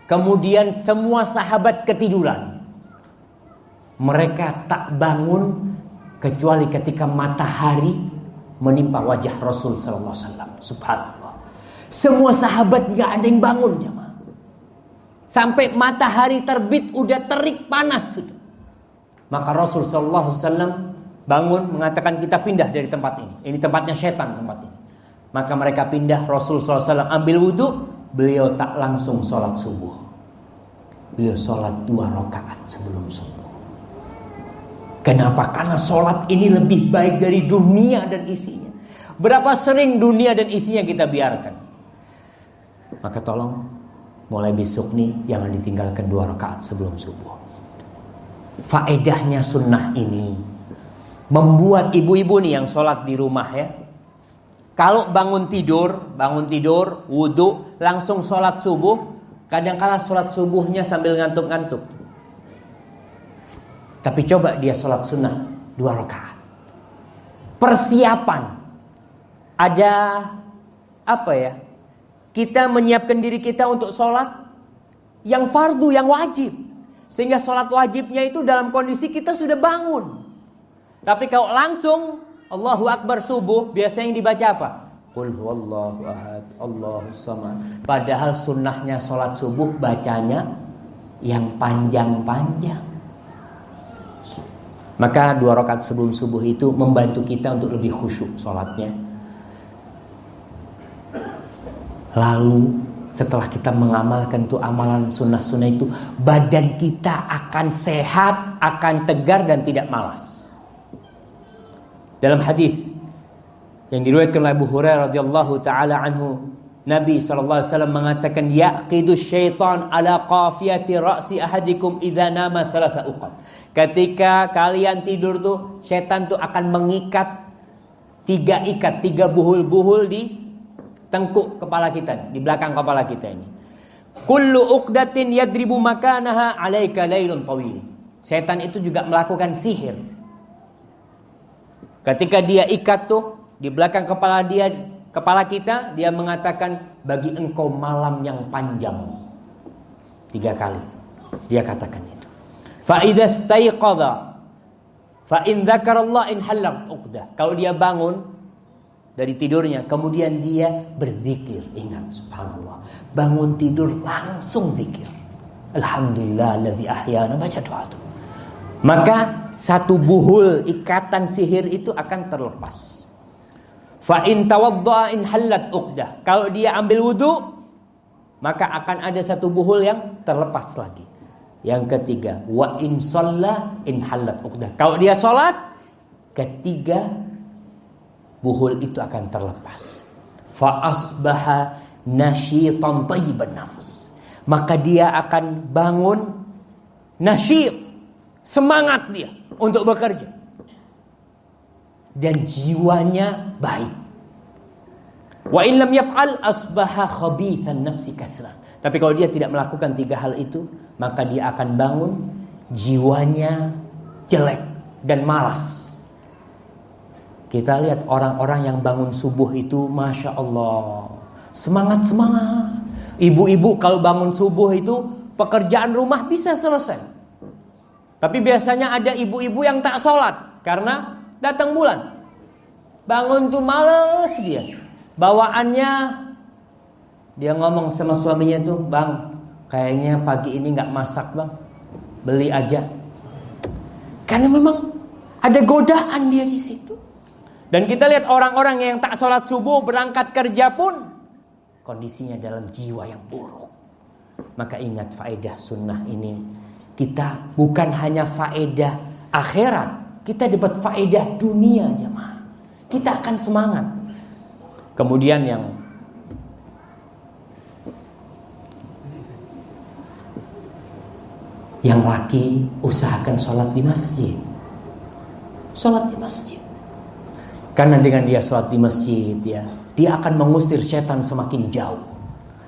[SPEAKER 1] kemudian semua sahabat ketiduran. Mereka tak bangun kecuali ketika matahari menimpa wajah Rasul sallallahu alaihi wasallam. Subhanallah. Semua sahabat gak ada yang bangun, jemaah. Sampai matahari terbit udah terik panas sudah. Maka Rasul sallallahu alaihi wasallam bangun mengatakan, kita pindah dari tempat ini. Ini tempatnya setan tempat ini. Maka mereka pindah. Rasul SAW ambil wudu. Beliau tak langsung sholat subuh. Beliau sholat 2 rakaat sebelum subuh. Kenapa? Karena sholat ini lebih baik dari dunia dan isinya. Berapa sering dunia dan isinya kita biarkan. Maka tolong mulai besok nih jangan ditinggalkan 2 rakaat sebelum subuh. Faedahnya sunnah ini membuat ibu-ibu nih yang sholat di rumah ya, Kalau bangun tidur, wudhu, langsung sholat subuh. Kadang-kala sholat subuhnya sambil ngantuk-ngantuk. Tapi coba dia sholat sunnah 2 rakaat. Persiapan. Ada apa ya? Kita menyiapkan diri kita untuk sholat yang fardu, yang wajib. Sehingga sholat wajibnya itu dalam kondisi kita sudah bangun. Tapi kalau langsung Allahu Akbar subuh, biasanya yang dibaca apa? Qul huwallahu ahad, Allahus samad. Padahal sunnahnya sholat subuh bacanya yang panjang-panjang. Maka 2 rakaat sebelum subuh itu membantu kita untuk lebih khusyuk sholatnya. Lalu setelah kita mengamalkan tuh amalan sunnah-sunnah itu, badan kita akan sehat, akan tegar dan tidak malas. Dalam hadis yang diriwayatkan oleh Abu Hurairah radhiyallahu taala anhu, Nabi SAW mengatakan, yaqidu syaitan ala qafiyati ra'si ahadikum idza nama 3 uqad. Ketika kalian tidur tuh, setan tuh akan mengikat 3 buhul-buhul di tengkuk kepala kita, di belakang kepala kita ini. Kullu uqdatin yadribu makanaha 'alaika lailun tawil. Setan itu juga melakukan sihir. Ketika dia ikat tuh di belakang kepala kita, dia mengatakan, bagi engkau malam yang panjang. 3 kali dia katakan itu. Fa idza staiqadha fa in dzakarallah in halal uqdah. Kalau dia bangun dari tidurnya, kemudian dia berzikir, ingat, subhanallah, bangun tidur langsung zikir, alhamdulillahilladzi ahyana, baca doa itu. Maka 1 buhul ikatan sihir itu akan terlepas. Fa in tawaddaa in halat uqdah. Kalau dia ambil wudu, maka akan ada 1 buhul yang terlepas lagi. Yang ketiga, wa in shalla in halat uqdah. Kalau dia salat, ketiga buhul itu akan terlepas. Fa asbaha nasyitan thayyiban nafs. Maka dia akan bangun nasyid, semangat dia untuk bekerja. Dan jiwanya baik. Wa in lam yaf'al asbaha khabithan nafsi kasran. Tapi kalau dia tidak melakukan 3 hal itu, maka dia akan bangun jiwanya jelek dan malas. Kita lihat orang-orang yang bangun subuh itu, Masya Allah, semangat-semangat. Ibu-ibu kalau bangun subuh itu, pekerjaan rumah bisa selesai. Tapi biasanya ada ibu-ibu yang tak sholat karena datang bulan. Bangun tuh males dia. Bawaannya, dia ngomong sama suaminya tuh, bang, kayaknya pagi ini gak masak bang, beli aja. Karena memang ada godaan dia di situ. Dan kita lihat orang-orang yang tak sholat subuh berangkat kerja pun kondisinya dalam jiwa yang buruk. Maka ingat faedah sunnah ini, kita bukan hanya faedah akhirat, kita dapat faedah dunia jemaah. Kita akan semangat. Kemudian yang laki, usahakan sholat di masjid. Sholat di masjid. Karena dengan dia sholat di masjid, ya, dia akan mengusir setan semakin jauh.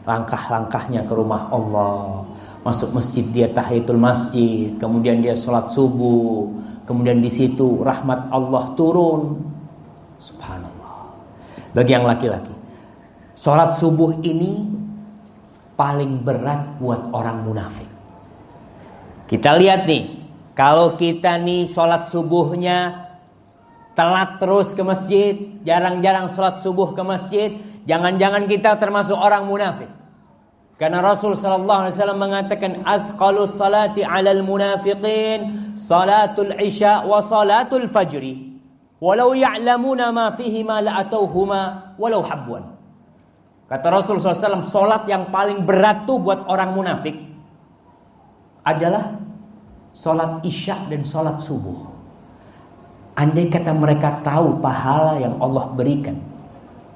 [SPEAKER 1] Langkah-langkahnya ke rumah Allah. Masuk masjid, dia tahiyatul masjid. Kemudian dia sholat subuh. Kemudian di situ rahmat Allah turun. Subhanallah. Bagi yang laki-laki, sholat subuh ini paling berat buat orang munafik. Kita lihat nih, kalau kita nih sholat subuhnya telat terus ke masjid, jarang-jarang sholat subuh ke masjid, jangan-jangan kita termasuk orang munafik. Karena Rasul sallallahu alaihi wasallam mengatakan, "Athqalus salati 'alal munafiqin salatul isya wa salatul fajri. Walau ya'lamuna ma fihi ma la'atauhuma walau habwan." Kata Rasul sallallahu alaihi wasallam, salat yang paling berat tuh buat orang munafik adalah salat isya dan salat subuh. Andai kata mereka tahu pahala yang Allah berikan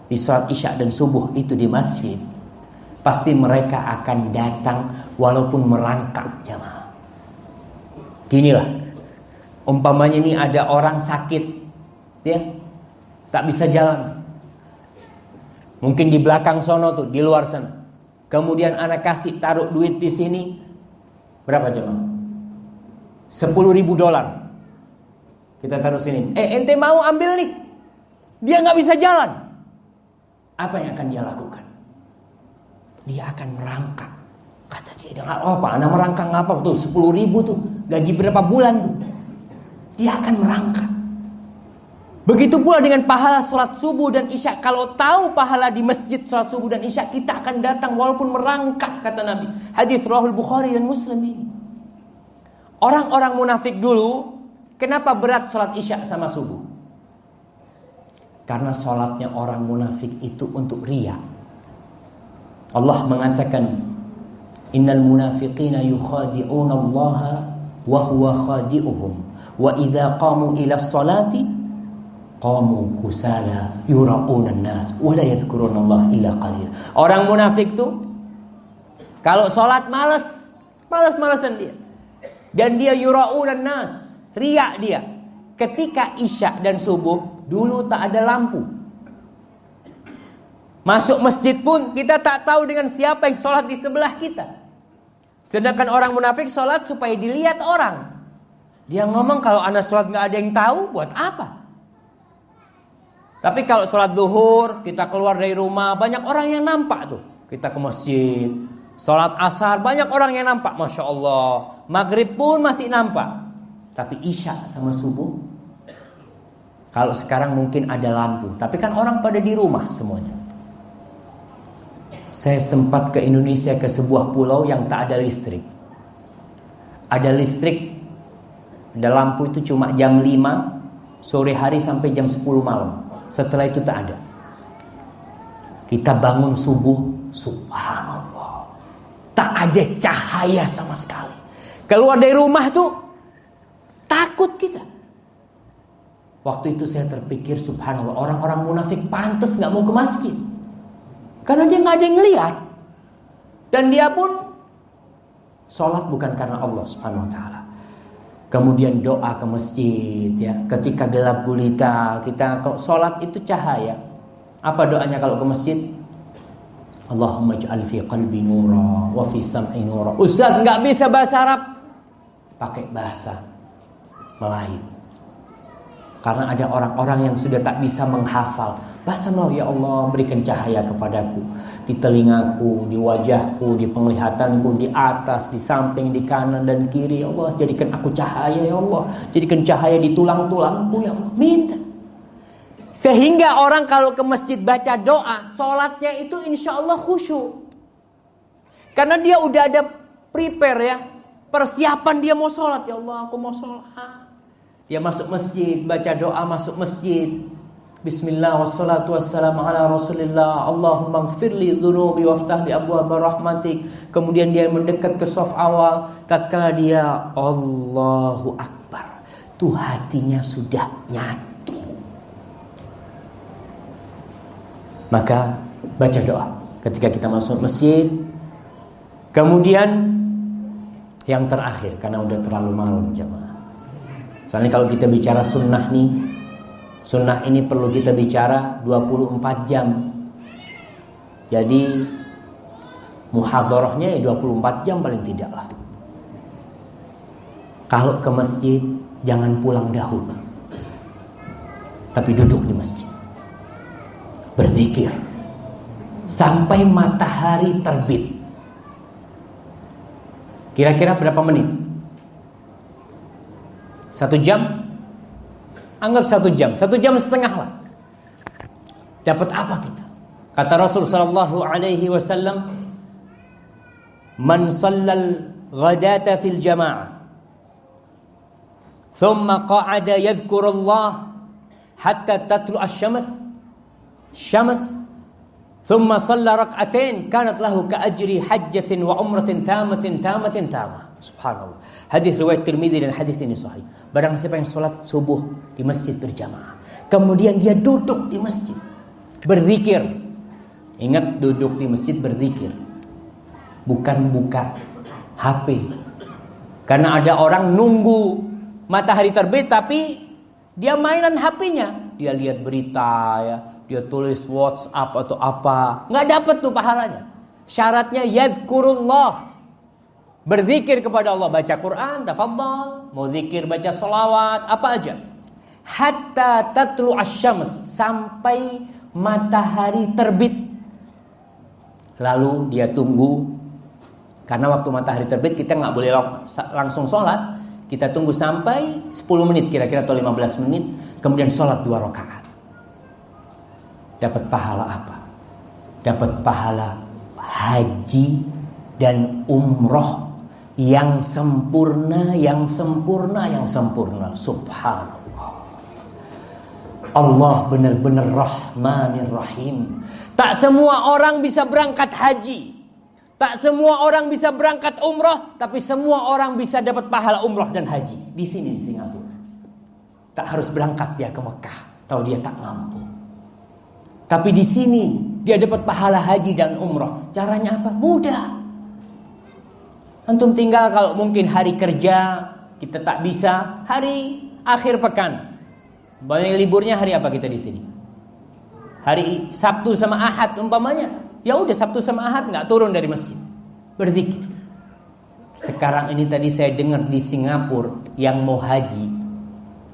[SPEAKER 1] di salat isya dan subuh itu di masjid, pasti mereka akan datang walaupun merangkak jamaah. Ginilah, umpamanya ini ada orang sakit, ya, tak bisa jalan. Mungkin di belakang sono tuh, di luar sana. Kemudian anak kasih taruh duit di sini. Berapa jemaah? $10.000. Kita taruh sini. Ente mau ambil nih? Dia nggak bisa jalan. Apa yang akan dia lakukan? Dia akan merangkak. Kata dia, apa? Anak merangkak apa tuh? 10.000 tuh. Gaji berapa bulan tuh? Dia akan merangkak. Begitu pula dengan pahala sholat subuh dan isya. Kalau tahu pahala di masjid sholat subuh dan isya, kita akan datang walaupun merangkak, kata Nabi. Hadis riwayat Bukhari dan Muslim ini. Orang-orang munafik dulu, kenapa berat sholat isya sama subuh? Karena sholatnya orang munafik itu untuk riya. Allah mengatakan, innal munafiqina yukhadi'una Allaha wa huwa khadi'uhum wa idza qamu ila sholati qamu kusala yura'una an-nas wa la yadhkuruna Allah illa qalila. Orang munafik tuh kalau salat malas-malasan dia. Dan dia yura'una an-nas, riya dia. Ketika isya dan subuh dulu tak ada lampu. Masuk masjid pun kita tak tahu dengan siapa yang salat di sebelah kita. Sedangkan orang munafik salat supaya dilihat orang. Dia ngomong kalau anak salat enggak ada yang tahu, buat apa? Tapi kalau sholat duhur, kita keluar dari rumah, banyak orang yang nampak tuh. Kita ke masjid, sholat asar, banyak orang yang nampak. Masya Allah. Maghrib pun masih nampak. Tapi isya sama subuh, kalau sekarang mungkin ada lampu. Tapi kan orang pada di rumah semuanya. Saya sempat ke Indonesia, ke sebuah pulau yang tak ada listrik. Ada listrik, ada lampu itu cuma jam 5 sore hari sampai jam 10 malam. Setelah itu tak ada. Kita bangun subuh, subhanallah, tak ada cahaya sama sekali. Keluar dari rumah tuh takut kita. Waktu itu saya terpikir, subhanallah, orang-orang munafik pantas gak mau ke masjid, karena dia gak ada yang ngelihat. Dan dia pun sholat bukan karena Allah subhanahu wa ta'ala. Kemudian doa ke masjid, ya. Ketika gelap gulita, kita sholat itu cahaya. Apa doanya kalau ke masjid? Allahumma ij'al fi qalbi nura wa fi sam'i nura. Ustaz nggak bisa bahasa Arab, pakai bahasa Melayu. Karena ada orang-orang yang sudah tak bisa menghafal bahasa Melayu. Ya Allah, berikan cahaya kepadaku di telingaku, di wajahku, di penglihatanku, di atas, di samping, di kanan dan kiri. Ya Allah, jadikan aku cahaya. Ya Allah, jadikan cahaya di tulang-tulangku. Ya Allah, minta. Sehingga orang kalau ke masjid baca doa, sholatnya itu insya Allah khusyuk. Karena dia udah ada prepare, ya, persiapan dia mau sholat. Ya Allah, aku mau sholat. Dia masuk masjid, baca doa masuk masjid. Bismillah wassalatu wassalamu ala rasulillah. Allahumma gfirli dhunubi waftahli abwaaba rahmatik. Kemudian dia mendekat ke shaf awal. Tatkala dia Allahu Akbar, tuh hatinya sudah nyatu. Maka baca doa ketika kita masuk masjid. Kemudian yang terakhir, karena udah terlalu malam jemaah. Soalnya kalau kita bicara sunnah nih, sunnah ini perlu kita bicara 24 jam. Jadi muhadharahnya ya 24 jam paling tidak lah. Kalau ke masjid jangan pulang dahulu, tapi duduk di masjid, berzikir sampai matahari terbit. Kira-kira berapa menit? 1 jam? Anggap 1 jam, 1 jam setengah lah. Dapat apa kita? Kata Rasul sallallahu alaihi wasallam, "Man shallal ghadata fil jama'ah, thumma qa'ada yadhkurullah hatta tatlu' asy-syams, thumma shalla rak'atain, kanat lahu ka'ajri hajjatin wa umratin tamatin tamah." Subhanallah. Hadis riwayat Tirmidzi dan hadis ini sahih. Barang siapa yang sholat subuh di masjid berjamaah, kemudian dia duduk di masjid berzikir. Ingat, duduk di masjid berzikir, bukan buka HP. Karena ada orang nunggu matahari terbit tapi dia mainan HP-nya. Dia lihat berita, ya, dia tulis WhatsApp atau apa, nggak dapat tuh pahalanya. Syaratnya yadhkurullah, berzikir kepada Allah, baca Quran, tafadhal, mau zikir, baca salawat, apa aja. Hatta tatlu asyams, sampai matahari terbit. Lalu dia tunggu, karena waktu matahari terbit kita nggak boleh langsung sholat. Kita tunggu sampai 10 menit kira-kira atau 15 menit, kemudian sholat 2 rakaat. Dapat pahala apa? Dapat pahala haji dan umroh yang sempurna, yang sempurna, yang sempurna. Subhanallah. Allah benar-benar Rahmanir Rahim. Tak semua orang bisa berangkat haji, tak semua orang bisa berangkat umroh, tapi semua orang bisa dapat pahala umroh dan haji di sini di Singapura. Tak harus berangkat dia ke Mekah, tahu dia tak mampu. Tapi di sini dia dapat pahala haji dan umroh. Caranya apa? Mudah. Antum tinggal kalau mungkin hari kerja kita tak bisa, hari akhir pekan. Banyak liburnya hari apa kita di sini? Hari Sabtu sama Ahad umpamanya. Ya udah Sabtu sama Ahad nggak turun dari masjid, berzikir. Sekarang ini tadi saya dengar di Singapura yang mau haji,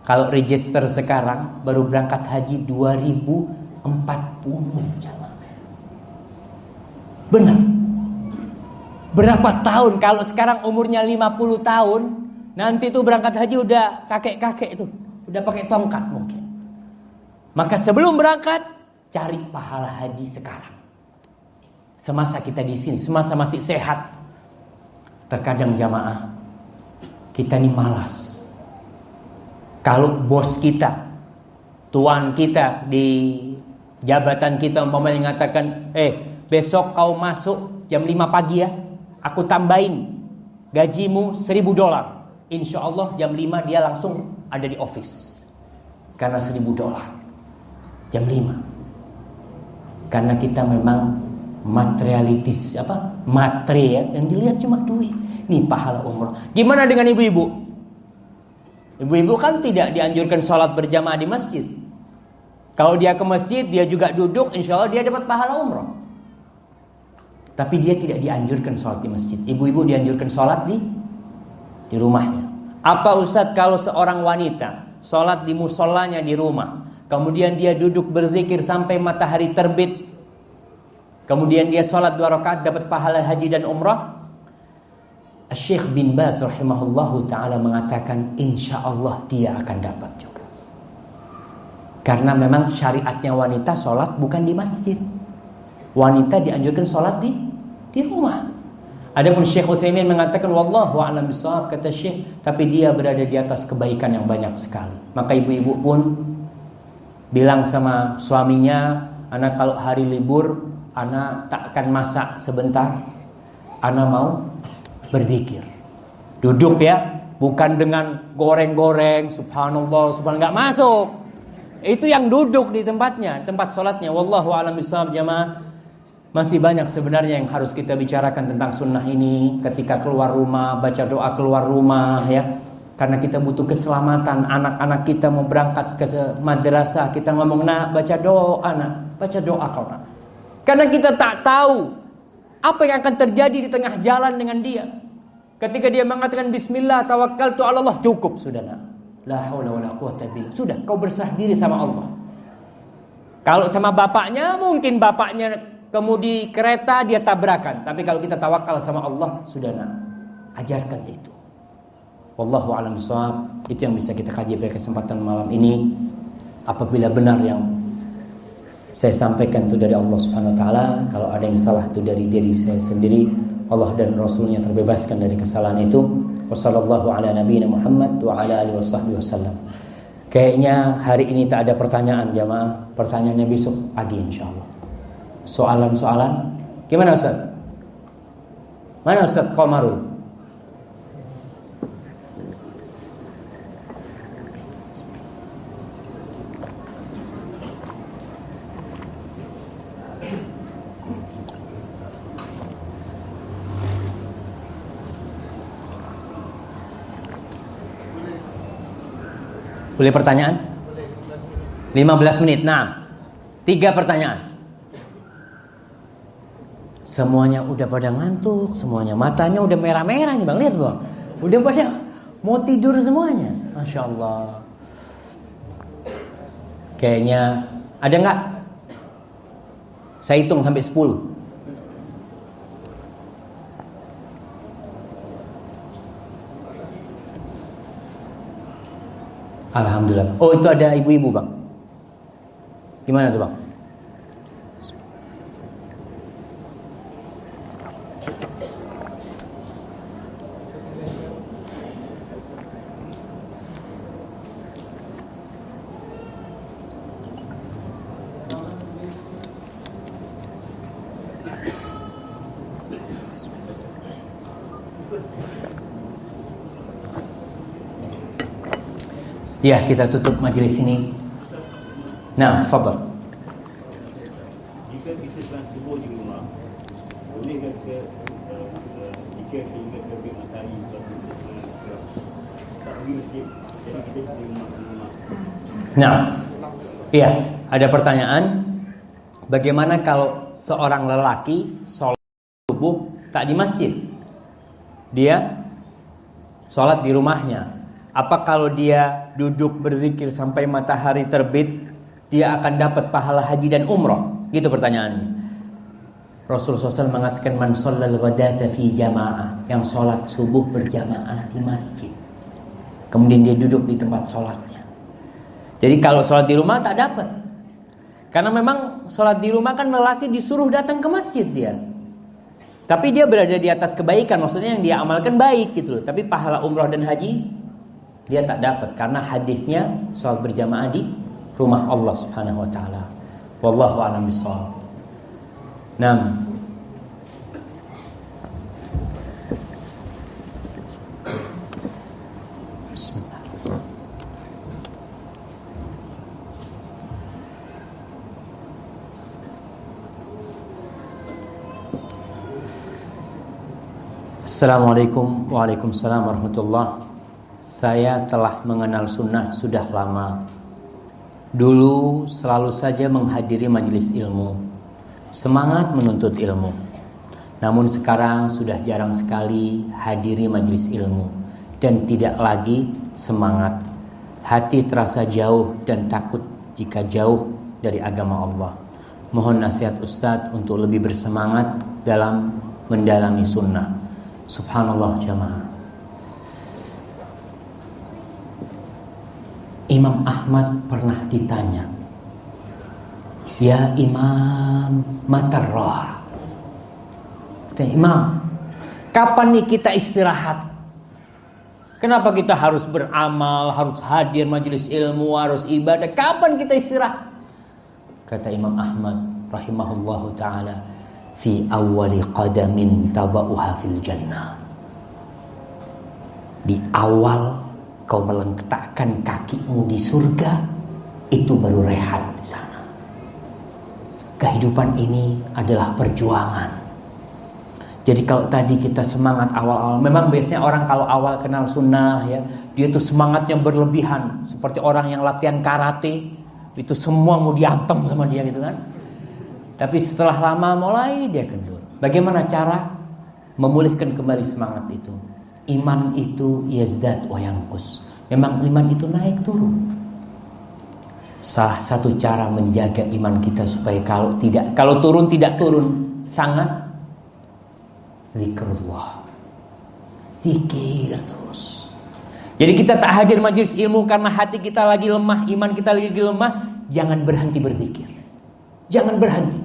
[SPEAKER 1] kalau register sekarang baru berangkat haji 2040 jamaah. Benar. Berapa tahun? Kalau sekarang umurnya 50 tahun, nanti tuh berangkat haji udah kakek-kakek itu, udah pakai tongkat mungkin. Maka sebelum berangkat, cari pahala haji sekarang. Semasa kita di sini, semasa masih sehat. Terkadang jamaah, kita ini malas. Kalau bos kita, tuan kita di jabatan kita umpamanya mengatakan, besok kau masuk jam 5 pagi ya, aku tambahin gajimu $1.000. Insya Allah jam 5 dia langsung ada di office. Karena $1.000 jam 5. Karena kita memang materialitis, matre ya, yang dilihat cuma duit. Ini pahala umroh. Gimana dengan ibu-ibu? Ibu-ibu kan tidak dianjurkan sholat berjamaah di masjid. Kalau dia ke masjid, dia juga duduk, insya Allah dia dapat pahala umroh. Tapi dia tidak dianjurkan sholat di masjid. Ibu-ibu dianjurkan sholat di rumahnya. Apa Ustadz kalau seorang wanita sholat di musolanya di rumah, kemudian dia duduk berzikir sampai matahari terbit, kemudian dia sholat 2 rakaat dapat pahala haji dan umrah? Syekh bin Baz rahimahullahu ta'ala mengatakan insya Allah dia akan dapat juga. Karena memang syariatnya wanita sholat bukan di masjid. Wanita dianjurkan sholat di rumah. Adapun Syekh Utsaimin mengatakan wallahu a'lam bishawab, kata Syekh, tapi dia berada di atas kebaikan yang banyak sekali. Maka ibu-ibu pun bilang sama suaminya, anak kalau hari libur, anak tak akan masak sebentar, anak mau berzikir. Duduk ya, bukan dengan goreng-goreng, subhanallah, nggak masuk. Itu yang duduk di tempatnya, tempat sholatnya. Wallahu a'lam bishawab jamaah. Masih banyak sebenarnya yang harus kita bicarakan tentang sunnah ini. Ketika keluar rumah, baca doa keluar rumah ya. Karena kita butuh keselamatan. Anak-anak kita mau berangkat ke madrasah, kita ngomong, nak baca doa, nak baca doa kau nak. Karena kita tak tahu apa yang akan terjadi di tengah jalan dengan dia. Ketika dia mengatakan bismillah tawakkaltu 'ala Allah, cukup sudah nak. La haula wala quwata billah. Sudah, kau berserah diri sama Allah. Kalau sama bapaknya, mungkin bapaknya kemudi kereta dia tabrakan. Tapi kalau kita tawakal sama Allah, sudah nak, ajarkan itu. Wallahu a'lam bishawab. Itu yang bisa kita kaji pada kesempatan malam ini. Apabila benar yang saya sampaikan itu dari Allah Subhanahu wa taala, kalau ada yang salah itu dari diri saya sendiri, Allah dan Rasulnya terbebaskan dari kesalahan itu. Wassallallahu ala nabiyina Muhammad wa ala alihi washabbihi wasallam. Kayaknya hari ini tak ada pertanyaan jamaah. Pertanyaannya besok pagi insyaallah. Soalan-soalan. Gimana Ustaz? Mana Ustaz Qamarul? Boleh pertanyaan? 15 menit. Nah, 3 pertanyaan. Semuanya udah pada ngantuk, semuanya matanya udah merah-merah nih Bang, lihat Bang. Udah pada mau tidur semuanya. Masya Allah. Kayaknya ada nggak? Saya hitung sampai 10. Alhamdulillah. Oh, itu ada ibu-ibu Bang. Gimana tuh Bang? Ya, kita tutup majelis ini. Nah, tafadhal.
[SPEAKER 3] Jika kita sedang subuh di rumah, bolehkah kita jika kita ingat terbit matahari tak pergi masjid, jadi kita di rumah.
[SPEAKER 1] Nah, iya, ada pertanyaan. Bagaimana kalau seorang lelaki sholat subuh tak di masjid? Dia sholat di rumahnya. Apa kalau dia duduk berzikir sampai matahari terbit, dia akan dapat pahala haji dan umroh? Gitu pertanyaannya. Rasulullah SAW mengatakan, man shallal ghadata fi jamaah, yang sholat subuh berjamaah di masjid. Kemudian dia duduk di tempat sholatnya. Jadi kalau sholat di rumah tak dapat. Karena memang sholat di rumah kan lelaki disuruh datang ke masjid dia. Tapi dia berada di atas kebaikan, maksudnya yang dia amalkan baik gitu loh. Tapi pahala umroh dan haji dia tak dapat karena hadisnya sholat berjamaah di rumah Allah Subhanahu wa taala. Wallahu a'lam bishawab. Bismillah. Assalamualaikum. Waalaikumsalam warahmatullahi. Saya telah mengenal sunnah sudah lama. Dulu selalu saja menghadiri majelis ilmu, semangat menuntut ilmu. Namun sekarang sudah jarang sekali hadiri majelis ilmu dan tidak lagi semangat. Hati terasa jauh dan takut jika jauh dari agama Allah. Mohon nasihat Ustadz untuk lebih bersemangat dalam mendalami sunnah. Subhanallah jamaah. Imam Ahmad pernah ditanya, ya Imam, matar roh. Imam, kapan nih kita istirahat? Kenapa kita harus beramal, harus hadir majelis ilmu, harus ibadah? Kapan kita istirahat? Kata Imam Ahmad rahimahullahu ta'ala, fi awwali qadamin taba'uha fil jannah. Di awal kau meletakkan kakimu di surga, itu baru rehat di sana. Kehidupan ini adalah perjuangan. Jadi kalau tadi kita semangat awal-awal, memang biasanya orang kalau awal kenal sunnah ya, dia tuh semangatnya berlebihan, seperti orang yang latihan karate, itu semua mau diantem sama dia gitu kan. Tapi setelah lama mulai dia kendur. Bagaimana cara memulihkan kembali semangat itu? Iman itu yazdad wa yanqus. Memang iman itu naik turun. Salah satu cara menjaga iman kita supaya kalau turun tidak turun, sangat zikrullah. Zikir terus. Jadi kita tak hadir majelis ilmu karena hati kita lagi lemah, iman kita lagi lemah, jangan berhenti berzikir. Jangan berhenti.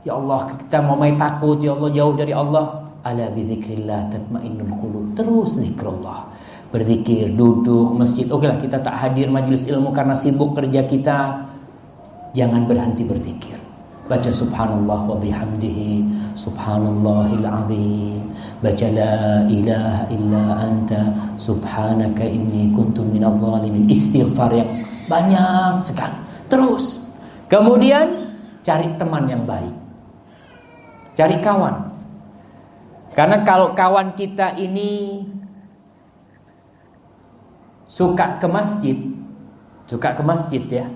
[SPEAKER 1] Ya Allah, kita mau main takut, ya Allah jauh dari Allah. Ala bizikrillah tatmainnul qulub. Terus zikrullah. Berzikir, duduk, masjid. Oke lah, kita tak hadir majelis ilmu karena sibuk kerja kita. Jangan berhenti berzikir. Baca subhanallah wa bihamdihi, subhanallahil azim. Baca la ilaha illa anta, subhanaka inni kuntu minadh dhalimin. Istighfar yang banyak sekali. Terus. Kemudian cari teman yang baik. Cari kawan. Karena kalau kawan kita ini suka ke masjid ya,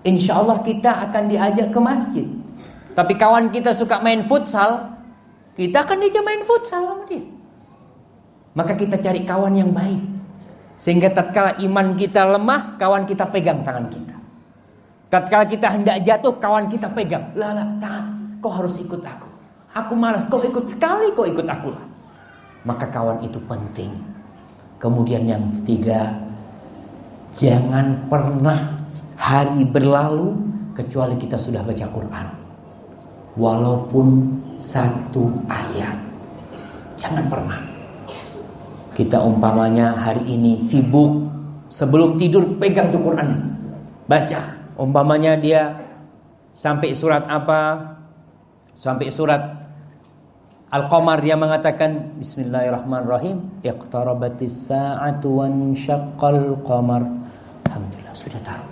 [SPEAKER 1] insya Allah kita akan diajak ke masjid. Tapi kawan kita suka main futsal, kita akan diajak main futsal sama dia. Maka kita cari kawan yang baik, sehingga tatkala iman kita lemah, kawan kita pegang tangan kita. Tatkala kita hendak jatuh, kawan kita pegang. Lah, tahan, kau harus ikut aku. Aku malas, kau ikut sekali, kau ikut aku lah. Maka kawan itu penting. Kemudian yang ketiga, jangan pernah hari berlalu kecuali kita sudah baca Quran, walaupun satu ayat. Jangan pernah. Kita umpamanya hari ini sibuk, sebelum tidur pegang tuh Quran, baca. Umpamanya dia sampai surat apa? Sampai surat Al-Qamar, dia mengatakan Bismillahirrahmanirrahim, iqtarabatis sa'atu wansyaqqal qamar. Alhamdulillah, sudah tahu.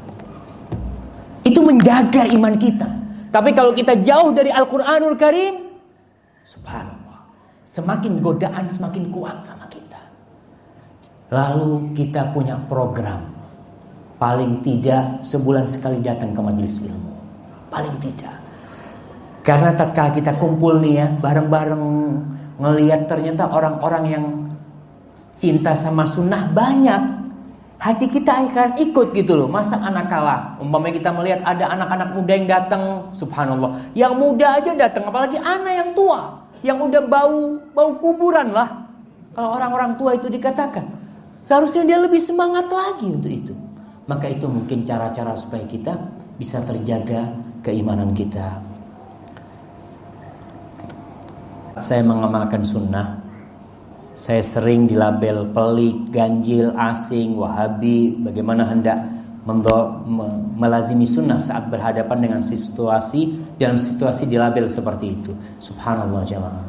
[SPEAKER 1] Itu menjaga iman kita. Tapi kalau kita jauh dari Al-Quranul Karim, subhanallah, semakin godaan semakin kuat sama kita. Lalu kita punya program, paling tidak sebulan sekali datang ke majelis ilmu. Paling tidak. Karena tatkala kita kumpul nih ya, bareng-bareng, ngelihat ternyata orang-orang yang cinta sama sunnah banyak, hati kita akan ikut gitu loh. Masa anak kalah? Umpamanya kita melihat ada anak-anak muda yang datang, subhanallah, yang muda aja datang, apalagi anak yang tua, yang udah bau kuburan lah. Kalau orang-orang tua itu dikatakan, seharusnya dia lebih semangat lagi untuk itu. Maka itu mungkin cara-cara supaya kita bisa terjaga keimanan kita. Saya mengamalkan sunnah, saya sering dilabel pelik, ganjil, asing, wahabi. Bagaimana hendak melazimi sunnah saat berhadapan dengan situasi, dalam situasi dilabel seperti itu. Subhanallah jamaah.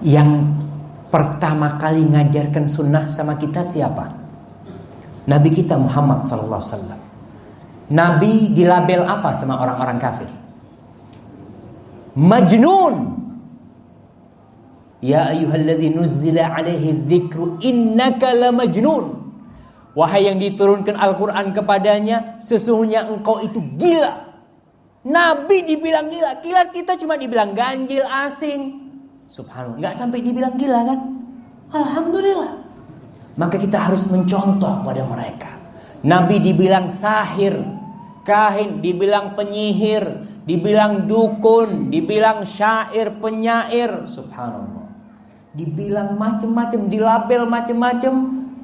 [SPEAKER 1] Yang pertama kali ngajarkan sunnah sama kita siapa? Nabi kita Muhammad SAW. Nabi dilabel apa sama orang-orang kafir? Majnun. Ya ayyuhalladzi nuzzila alaihi dzikru innaka lamajnun. Wahai yang diturunkan Al-Quran kepadanya, sesungguhnya engkau itu gila. Nabi dibilang gila. Gila kita cuma dibilang ganjil, asing. Subhanallah, nggak sampai dibilang gila kan? Alhamdulillah. Maka kita harus mencontoh pada mereka. Nabi dibilang sahir, kahin, dibilang penyihir, dibilang dukun, dibilang syair, penyair. Subhanallah. Dibilang macam-macam, dilabel macam-macam,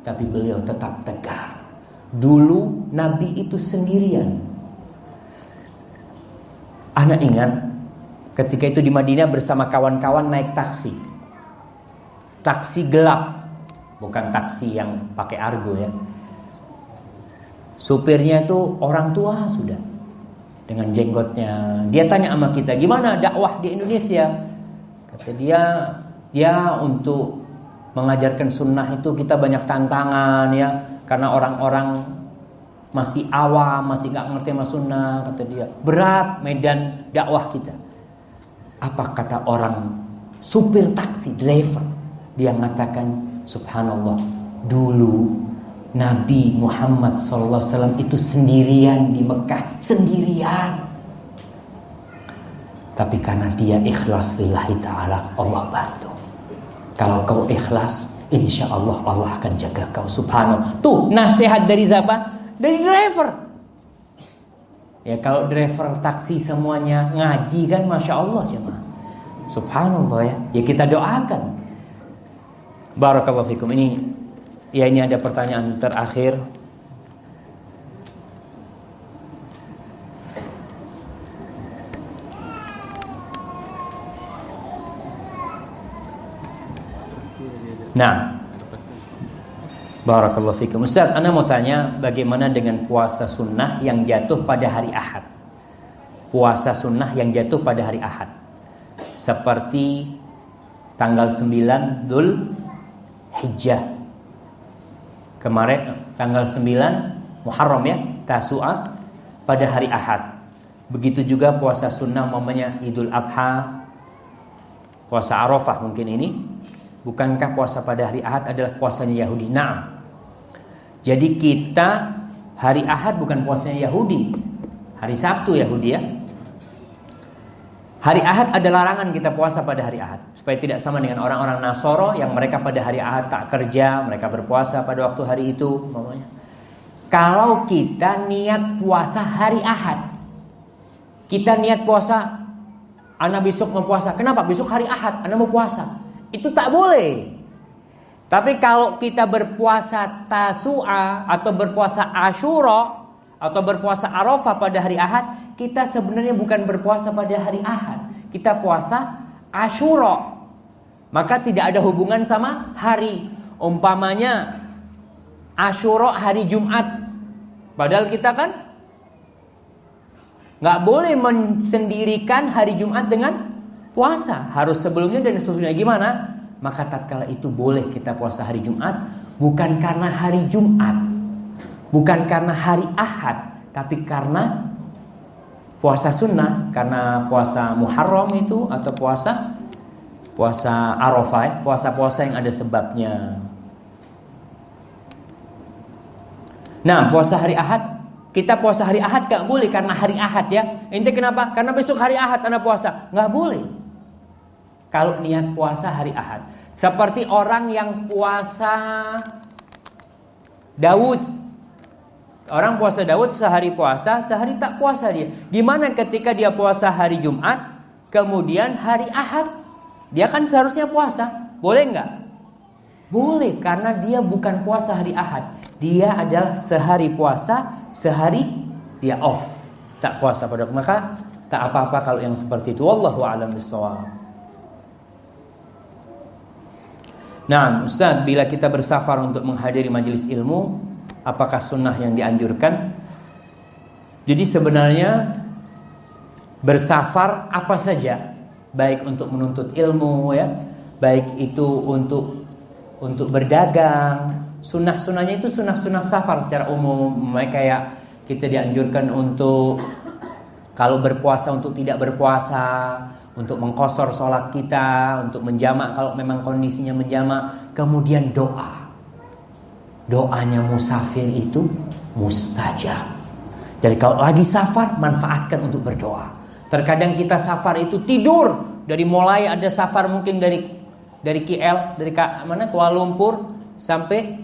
[SPEAKER 1] tapi beliau tetap tegar. Dulu Nabi itu sendirian. Anak ingat ketika itu di Madinah bersama kawan-kawan naik taksi. Taksi gelap, bukan taksi yang pakai argo ya. Supirnya itu orang tua sudah, dengan jenggotnya. Dia tanya sama kita, gimana dakwah di Indonesia? Kata dia, ya untuk mengajarkan sunnah itu kita banyak tantangan ya, karena orang-orang masih awam, masih gak ngerti sama sunnah. Kata dia, berat medan dakwah kita. Apa kata orang supir taksi, driver? Dia mengatakan, subhanallah, dulu Nabi Muhammad SAW itu sendirian di Mekah, sendirian. Tapi karena dia ikhlas lillahi ta'ala, Allah bantu. Kalau kau ikhlas, insya Allah Allah akan jaga kau. Subhanallah. Tuh nasihat dari siapa? Dari driver. Ya kalau driver taksi semuanya ngaji kan, masya Allah jemaah. Subhanallah ya. Ya kita doakan. Barakallahu fikum. Ini ada pertanyaan terakhir. Nah, barakallahu fikum. Ustaz, ana mau tanya bagaimana dengan puasa sunnah yang jatuh pada hari Ahad? Puasa sunnah yang jatuh pada hari Ahad, seperti tanggal 9 Dzul Hijjah. Kemarin tanggal 9 Muharram ya, Tasu'a pada hari Ahad. Begitu juga puasa sunnah umpamanya Idul Adha, puasa Arafah mungkin ini. Bukankah puasa pada hari Ahad adalah puasanya Yahudi? Nah, jadi kita Hari Ahad bukan puasanya Yahudi, hari Sabtu Yahudi ya. Hari Ahad ada larangan kita puasa pada hari Ahad, supaya tidak sama dengan orang-orang Nasoro yang mereka pada hari Ahad tak kerja, mereka berpuasa pada waktu hari itu. Kalau kita niat puasa hari Ahad, kita niat puasa, ana besok mau puasa. Kenapa? Besok hari Ahad, ana mau puasa. Itu tak boleh. Tapi kalau kita berpuasa Tasu'a atau berpuasa Asyura atau berpuasa Arafah pada hari Ahad, kita sebenarnya bukan berpuasa pada hari Ahad, kita puasa Asyura. Maka tidak ada hubungan sama hari. Umpamanya Asyura hari Jumat, padahal kita kan nggak boleh mensendirikan hari Jumat dengan puasa, harus sebelumnya dan sesudahnya. Gimana? Maka tatkala itu boleh kita puasa hari Jumat, bukan karena hari Jumat, bukan karena hari Ahad, tapi karena puasa sunnah, karena puasa Muharram itu atau puasa Arafah, puasa-puasa yang ada sebabnya. Nah, puasa hari Ahad, kita puasa hari Ahad gak boleh karena hari Ahad ya. Ente kenapa? Karena besok hari Ahad anda puasa. Gak boleh kalau niat puasa hari Ahad. Seperti orang yang puasa Daud. Orang puasa Daud sehari puasa, sehari tak puasa dia. Gimana ketika dia puasa hari Jumat, kemudian hari Ahad? Dia kan seharusnya puasa. Boleh nggak? Boleh, karena dia bukan puasa hari Ahad. Dia adalah sehari puasa, sehari dia off. Tak puasa pada maka tak apa-apa kalau yang seperti itu. Wallahu a'lam bishawab. Nah, Ustaz, bila kita bersafar untuk menghadiri majelis ilmu, apakah sunnah yang dianjurkan? Jadi sebenarnya bersafar apa saja, baik untuk menuntut ilmu ya, baik itu untuk berdagang, sunnah-sunnahnya itu sunnah-sunnah safar secara umum. Kayak kita dianjurkan untuk kalau berpuasa untuk tidak berpuasa, untuk mengqashar sholat kita, untuk menjamak kalau memang kondisinya menjamak. Kemudian doanya musafir itu mustajab. Jadi kalau lagi safar, manfaatkan untuk berdoa. Terkadang kita safar itu tidur, dari mulai ada safar mungkin dari KL, dari Kuala Lumpur sampai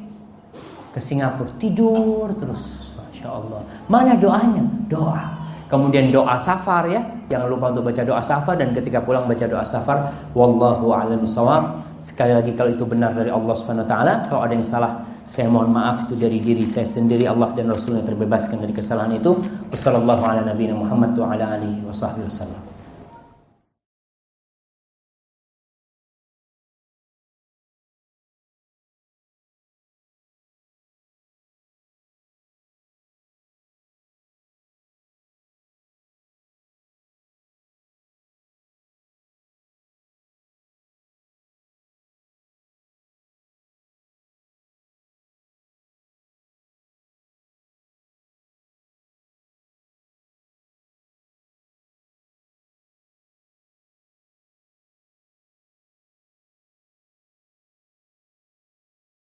[SPEAKER 1] ke Singapura, tidur terus. Masya Allah. Mana doanya? Doa. Kemudian doa safar ya, jangan lupa untuk baca doa safar, dan ketika pulang baca doa safar. Wallahu a'lam bishawab. Sekali lagi, kalau itu benar dari Allah Subhanahu wa taala, kalau ada yang salah saya mohon maaf, itu dari diri saya sendiri. Allah dan Rasulnya terbebaskan dari kesalahan itu. Wassallallahu ala nabiyina Muhammad wa ala alihi wa sahbihi wasallam.